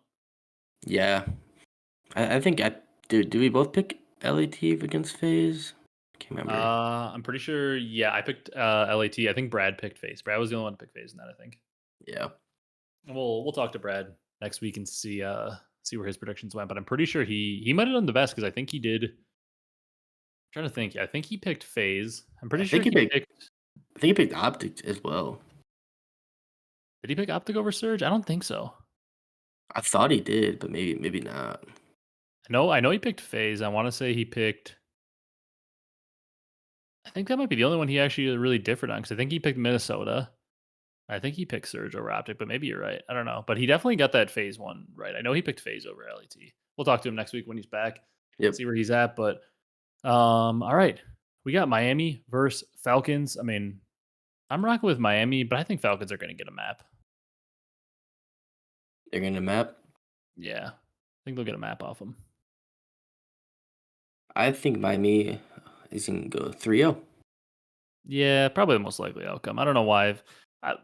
Yeah. I think I do we both pick LAT against FaZe? Can't remember. I'm pretty sure. Yeah, I picked LAT. I think Brad picked FaZe. Brad was the only one to pick FaZe in that. I think. Yeah. We'll talk to Brad next week and see where his predictions went. But I'm pretty sure he might have done the best because I think he did. I'm trying to think. I think he picked FaZe. I'm I pretty sure think he he picked picked. I think he picked OpTic as well. Did he pick OpTic over Surge? I don't think so. I thought he did, but maybe not. I know he picked FaZe. I want to say he picked. I think that might be the only one he actually really differed on because I think he picked Minnesota. I think he picked Surge over OpTic, but maybe you're right. I don't know. But he definitely got that phase one right. I know he picked phase over LET. We'll talk to him next week when he's back, Yep. see where he's at. But all right. We got Miami versus Falcons. I mean, I'm rocking with Miami, but I think Falcons are going to get a map. They're gonna map. Yeah. I think they'll get a map off them. I think Miami is gonna go 3-0. Yeah, probably the most likely outcome. I don't know why.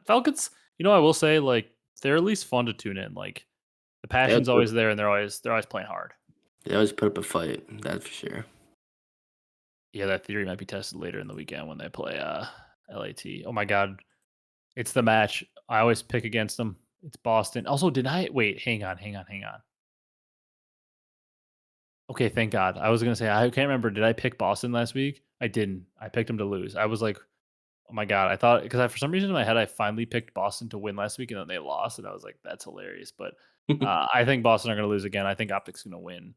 Falcons, I will say, like, they're at least fun to tune in. Like, the They always passion's put always there, and they're always playing hard. they always put up a fight, that's for sure. Yeah, that theory might be tested later in the weekend when they play LAT. Oh my god, it's the match. I always pick against them. It's Boston. Also, did I wait? Hang on. Okay, thank God. I was gonna say I can't remember. Did I pick Boston last week? I didn't. I picked them to lose. I was like, oh my god. I thought because for some reason in my head I finally picked Boston to win last week and then they lost, and I was like, that's hilarious. But I think Boston are gonna lose again. I think OpTic's gonna win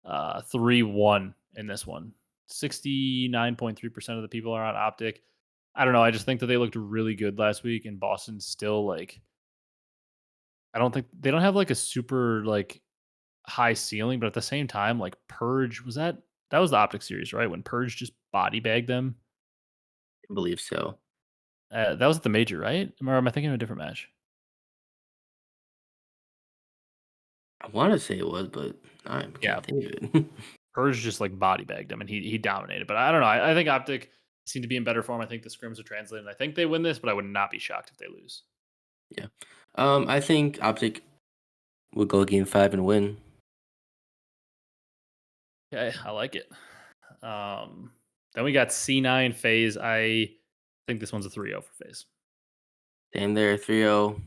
3-1 in this one. 69.3% of the people are on OpTic. I don't know. I just think that they looked really good last week, and Boston's still like I don't think they don't have like a super like high ceiling, but at the same time, like Purge that was the OpTic series, right? When Purge just body bagged them. I believe so. That was at the major, right? Or am I thinking of a different match? I wanna say it was, but I Yeah, can't think of it. Purge just like body bagged him, and he dominated. But I don't know. I think OpTic seem to be in better form. I think the scrims are translated. I think they win this, but I would not be shocked if they lose. Yeah. I think OpTic will go game 5 and win. Okay, I like it. Um, then we got C9 phase. I think this one's a 3-0 for phase. Same there, 3-0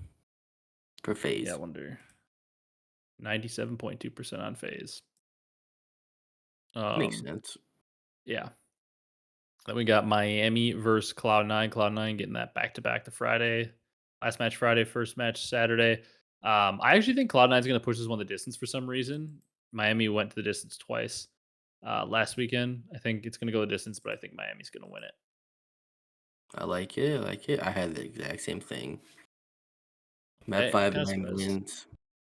for Yeah, I FaZe. wonder. 97.2% on phase. Makes Um, sense. yeah. Then we got Miami versus Cloud9. Cloud9 getting that back to back to Friday. Last match Friday, first match Saturday. I actually think Cloud9 is going to push this one the distance for some reason. Miami went to the distance twice last weekend. I think it's going to go the distance, but I think Miami's going to win it. I like it, I like it. I had the exact same thing. Map I'm 5 kind of Miami surprised. wins.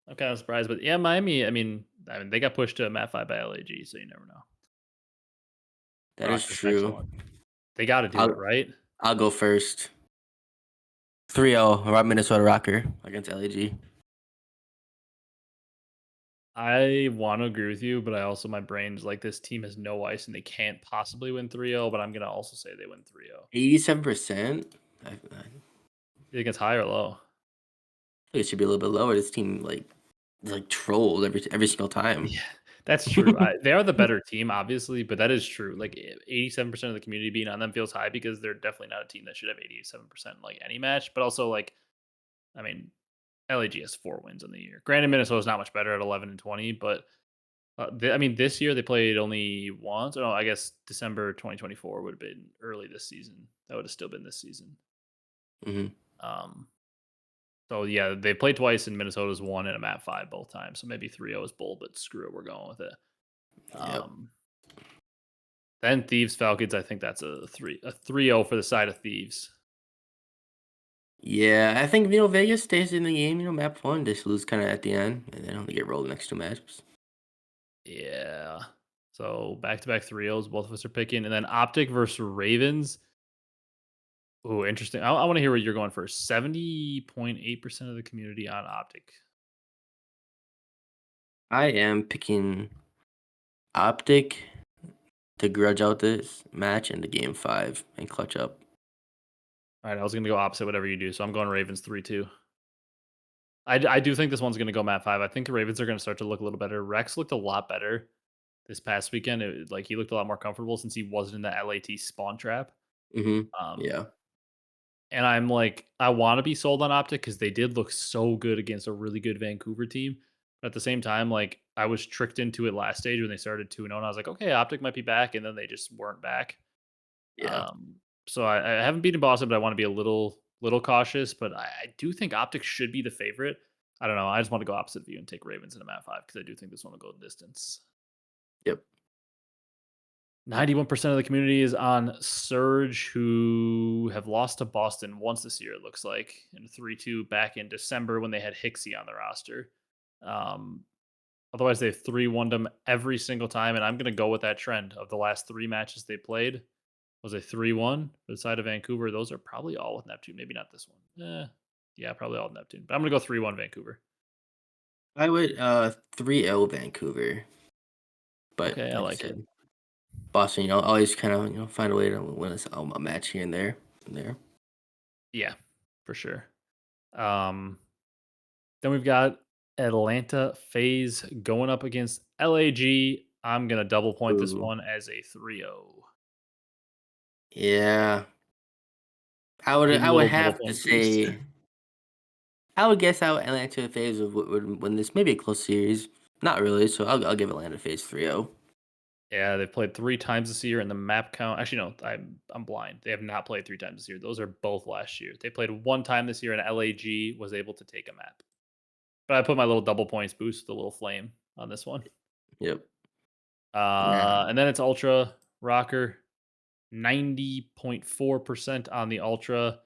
I'm kind of surprised, but yeah, Miami. I mean, they got pushed to Mat 5 by LAG, so you never know. That Brock, is this next true. one, they got to do it I'll right. I'll go first. 3-0 about Minnesota Rocker against LAG. I want to agree with you, but I also my brain's like this team has no ice and they can't possibly win 3-0, but I'm gonna also say they win 3-0. 87%. I You think it's high or low? think it should be a little bit lower. This team like trolled every single time. Yeah, that's true. They are the better team, obviously, but that is true. Like 87% of the community being on them feels high because they're definitely not a team that should have 87% like any match. But also, like, I mean, LAG has 4 wins on the year. Granted, Minnesota's not much better at 11-20, but I mean, this year they played only once. Oh, I guess December 2024 would have been early this season. That would have still been this season. Hmm. Um, so yeah, they played twice and Minnesota's won in a map 5 both times. So maybe 3-0 is bold, but screw it, we're going with it. Yep. Um, Then Thieves Falcons, I think that's a 3-0 for the side of Thieves. Yeah, I think Vegas stays in the game. Map one, they just lose kind of at the end, and then they get rolled the next two matches. Yeah. So back-to-back 3-0s, both of us are picking. And then OpTic versus Ravens. Ooh, interesting. I want to hear what you're going for. 70.8% of the community on OpTic. I am picking OpTic to grudge out this match in the game 5 and clutch up. All right, I was going to go opposite whatever you do. So I'm going Ravens 3-2. I do think this one's going to go map 5. I think the Ravens are going to start to look a little better. Rex looked a lot better this past weekend. Like he looked a lot more comfortable since he wasn't in the LAT spawn trap. Hmm. Um, Yeah. And I'm like, I want to be sold on OpTic because they did look so good against a really good Vancouver team. But at the same time, like I was tricked into it last stage when they started 2-0, and I was like, okay, OpTic might be back, and then they just weren't back. Yeah. So I haven't beaten Boston, but I want to be a little cautious. But I do think OpTic should be the favorite. I don't know. I just want to go opposite of you and take Ravens in a map 5 because I do think this one will go the distance. Yep. 91% of the community is on Surge, who have lost to Boston once this year, it looks like, in 3-2 back in December when they had Hecz on the roster. Um, Otherwise, they've 3-1'd them every single time, and I'm going to go with that trend of the last 3 matches they played. Was a 3-1 for the side of Vancouver. Those are probably all with Neptune. Maybe not this one. Yeah, probably all with Neptune. But I'm going to go 3-1 Vancouver. I would 3-0 Vancouver, but Okay, I like I like it. said, Boston, always kind of find a way to win a match here and there. Yeah, for sure. Um, Then we've got Atlanta FaZe going up against LAG. I'm going to double point this Ooh. one as a 3-0. Yeah. I would Give him I a would little double have to point boost. say I would guess how Atlanta FaZe would win this. Maybe a close series. Not really, so I'll give Atlanta FaZe 3-0. Yeah, they've played 3 times this year in the map count. Actually, no, I'm blind. They have not played 3 times this year. Those are both last year. They played 1 time this year, and LAG was able to take a map. But I put my little double points boost, the little flame on this one. Yep. Now, And then it's Ultra Rocker. 90.4% on the Ultra.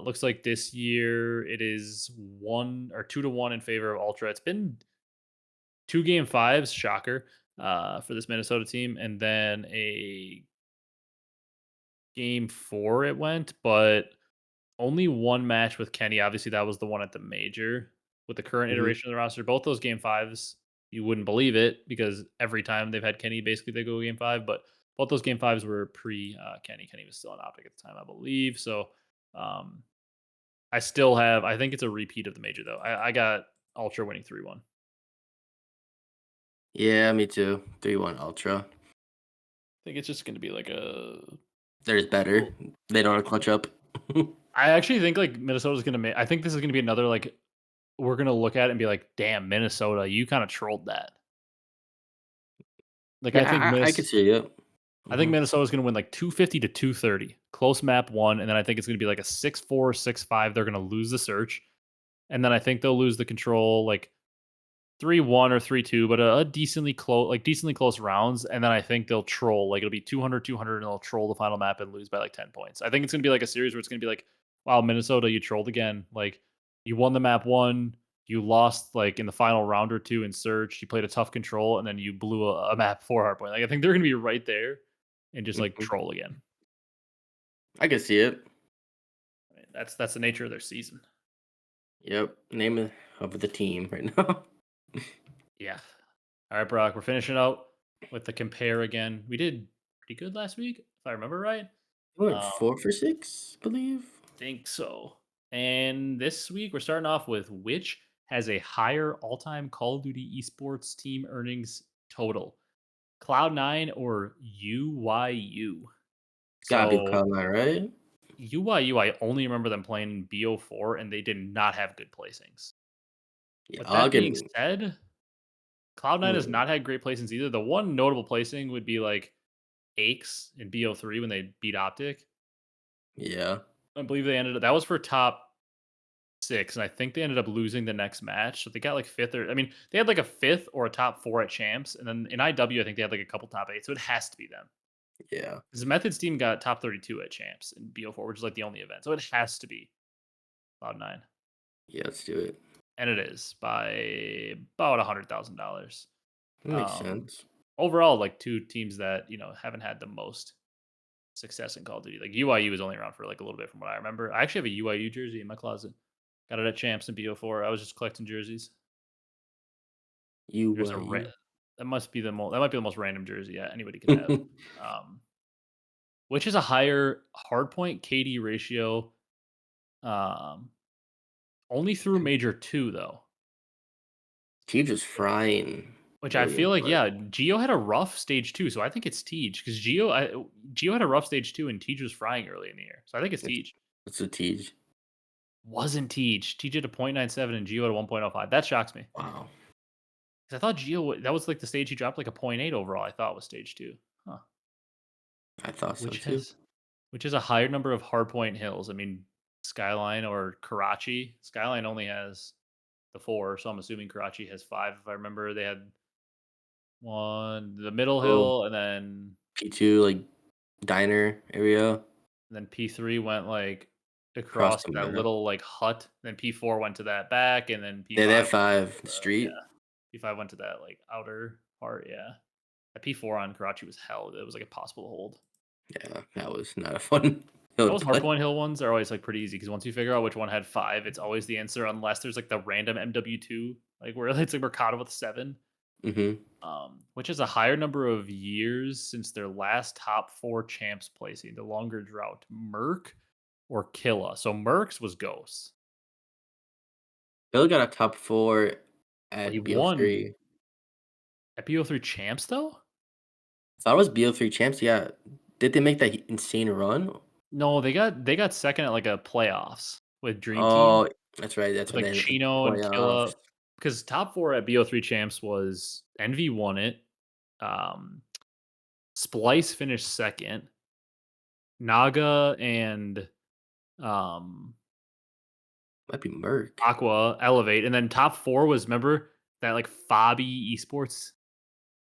Looks like this year it is 1 or 2-1 in favor of Ultra. It's been 2 game 5s, shocker, for this Minnesota team, and then a game 4 it went, but only 1 match with Kenny. Obviously, that was the one at the major. With the current mhm. iteration of the roster, both those game 5s, you wouldn't believe it because every time they've had Kenny, basically they go game 5, but both those game 5s were pre Kenny. Kenny was still on OpTic at the time, I believe. So, um, I think it's a repeat of the major though. I got Ultra winning 3-1. Yeah, me too. 3-1 Ultra. I think it's just going to be like a They're just better. little. They don't Yeah. want to clutch up. I actually think like Minnesota's going to make. I think this is going to be another like we're going to look at it and be like, damn, Minnesota, you kind of trolled that. Like Yeah, I could see it. I think Hmm. Minnesota's going to win like 250 to 230. Close map 1, and then I think it's going to be like a 6-4, 6-5. They're going to lose the search. And then I think they'll lose the control like 3-1 or 3-2, but a decently close rounds, and then I think they'll troll. Like it'll be 200, 200, and they'll troll the final map and lose by like 10 points. I think it's going to be like a series where it's going to be like, wow, Minnesota, you trolled again. Like you won the map 1, you lost like in the final round or 2 in search, you played a tough control, and then you blew a map 4 hard point. Like I think they're going to be right there and just like Hmm. troll again. I could see it. That's the nature of their season. Yep. Of the team right now. Yeah. All right, Brock, we're finishing out with the compare again. We did pretty good last week, if I remember right. We went Um, 4 for 6, believe. think so. And this week we're starting off with which has a higher all-time Call of Duty esports team earnings total, Cloud9 or UYU? Gotta be So Cloud9, right? UYU, I only remember them playing in BO4, and they did not have good placings. Yeah, With I'll that give being him. said, Cloud9 has Hmm, not had great placings either. The one notable placing would be like Hecz in BO3 when they beat OpTic. yeah. I believe they ended up that was for top 6, and I think they ended up losing the next match. So they got like 5th or I mean, they had like a 5th or a top 4 at champs, and then in IW, I think they had like a couple top 8. So it has to be them. Yeah. Because Method's team got top 32 at champs in BO4, which is like the only event. So it has to be Cloud9. Yeah, let's do it. And it is by about $100,000. That makes Um, sense. overall, like two teams that haven't had the most success in Call of Duty. Like UIU was only around for like a little bit from what I remember. I actually have a UIU jersey in my closet. Got it at Champs in BO4. I was just collecting jerseys. There's a You. that must be the most that might be the most random jersey anybody could have. Um, which is a higher hardpoint KD ratio? Um, only through Major 2 though. Team just frying Which I feel Williams, like, but yeah, Geo had a rough stage 2, so I think it's Tej because Geo had a rough stage 2 and Tej was frying early in the year, so I think it's it's Tej. it's a tease. Wasn't Tej. Tej had a .97 and Geo had a 1.05. That shocks me Wow. 'cause I thought Geo that was like the stage he dropped like a .8 overall. I thought was stage 2. Huh. I thought so Which too. has which is a higher number of hardpoint hills. I mean, Skyline or Karachi. Skyline only has the 4, so I'm assuming Karachi has 5. If I remember, they had one, the middle Oh, hill, and then P2 like diner area P3 went, like, across across the that map. little, like, hut, then P4 went to that back, and then Yeah, they P5 have went to 5 the street. yeah, P5 went to that, like, outer part, yeah. That P4 on Karachi was hell, it was, like, impossible to hold. Yeah, that was not a fun hill Those to play. hardpoint hill ones are always, like, pretty easy because once you figure out which one had 5, it's always the answer unless there's, like, the random MW2, like, where it's, like, Mercado with 7, Mhm. which is a higher number of years since their last top 4 champs placing, the longer drought, Merc or Killa. So Merc's was Ghost. Hill got a top 4 Well, he at won BO3. at BO3 champs though? Thought it was BO3 champs, yeah. Did they make that insane run? No, they got second at like a playoffs with Dream Team Oh, that's with right, like they had the Chino and playoffs. Killa. Because top 4 at BO3 champs was Envy won it. Um, Splice finished second. Naga and um Might be Merc. Aqua elevate, and then top 4 was remember that like Fabi Esports,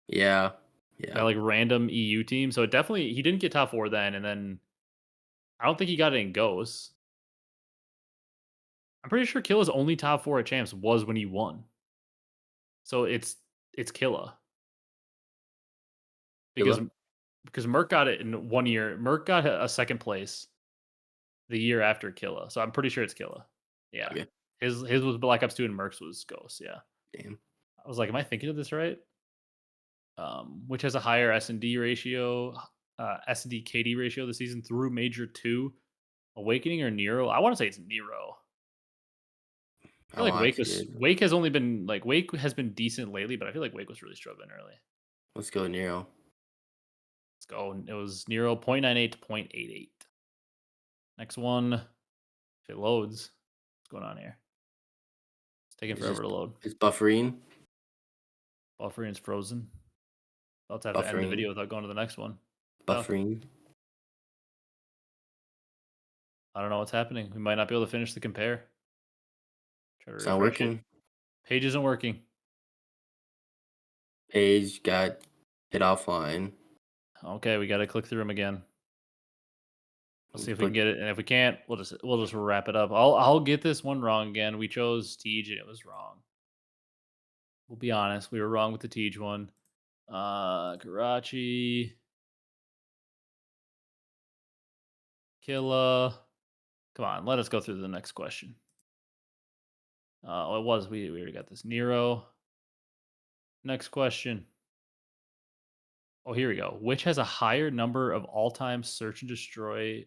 Yeah. that Yeah. like random EU team. So it definitely he didn't get top 4 then, and then I don't think he got it in Ghosts. I'm pretty sure Killa's only top 4 at champs was when he won. So it's Killa because Hilla? because Merc got it in 1 year. Merc got a second place the year after Killa. So I'm pretty sure it's Killa. Yeah. Okay. His was Black Ops 2 and Merc's was Ghost. Yeah. Damn. I was like, am I thinking of this right? Which has a higher S&D ratio, S&D KD ratio this season through Major 2, Awakening or Nero? I want to say it's Nero. I feel I'll like actually get it. Wake has only been like Wake has been decent lately, but I feel like Wake was really struggling early. Let's go Nero. Let's go. It was Nero 0.98 to 0.88. Next one, if it loads, what's going on here? It's taking It's forever just to load. it's buffering. Buffering's frozen. I'll have to end the Buffering. video without going to the next one. Tough. Buffering. I don't know what's happening. We might not be able to finish the compare. Try to It's not refresh it. working. Page isn't working. Page got hit offline. Okay, we gotta click through them again. Let's see if we can Click. get it, and if we can't, we'll just wrap it up. I'll get this one wrong again. We chose Tej and it was wrong. We'll be honest, we were wrong with the Tej one. Karachi, Killa. Come on, let us go through the next question. It was we already got this. Nero. Next question. Oh, here we go. Which has a higher number of all-time search and destroy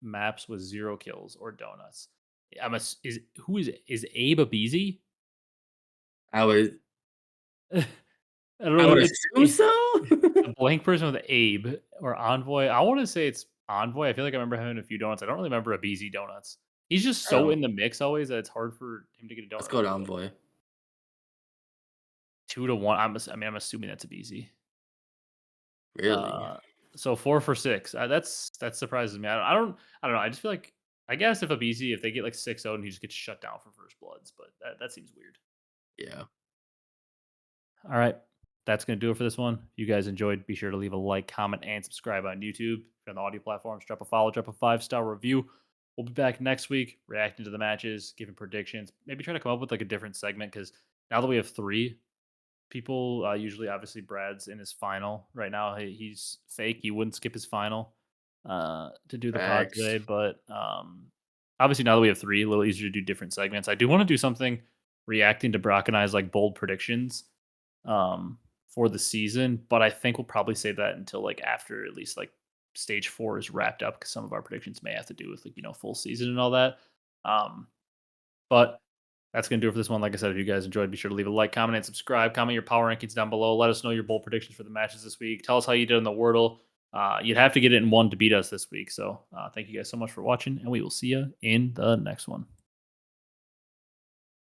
maps with 0 kills or donuts? Is Abe a Beezy? I would I don't I know. would assume so. A blank person with Abe or Envoy. I want to say it's Envoy. I feel like I remember having a few donuts. I don't really remember a BZ donuts. He's just I so don't. in the mix always that it's hard for him to get a Let's donut go to over. But Envoy. 2 to 1. I'm assuming that's a BZ. Really? So 4 for 6. That surprises me. I don't know. I just feel like I guess if a BZ if they get like 6-0 and he just gets shut down for first bloods, but that seems weird. Yeah. All right. That's going to do it for this one. If you guys enjoyed, be sure to leave a like, comment, and subscribe on YouTube. If you're on the audio platforms, drop a follow, drop a 5-star review. We'll be back next week reacting to the matches, giving predictions, maybe try to come up with like a different segment because now that we have 3 people, usually obviously Brad's in his final right now. He's fake. He wouldn't skip his final to do the pod Facts. today. But obviously now that we have 3, a little easier to do different segments. I do want to do something reacting to Brock and I's like bold predictions um, for the season, but I think we'll probably save that until like after at least like stage 4 is wrapped up because some of our predictions may have to do with like full season and all that. Um, but that's gonna do it for this one. Like I said, if you guys enjoyed, be sure to leave a like, comment, and subscribe. Comment your power rankings down below. Let us know your bold predictions for the matches this week. Tell us how you did in the Wordle. You'd have to get it in 1 to beat us this week. So thank you guys so much for watching, and we will see you in the next one.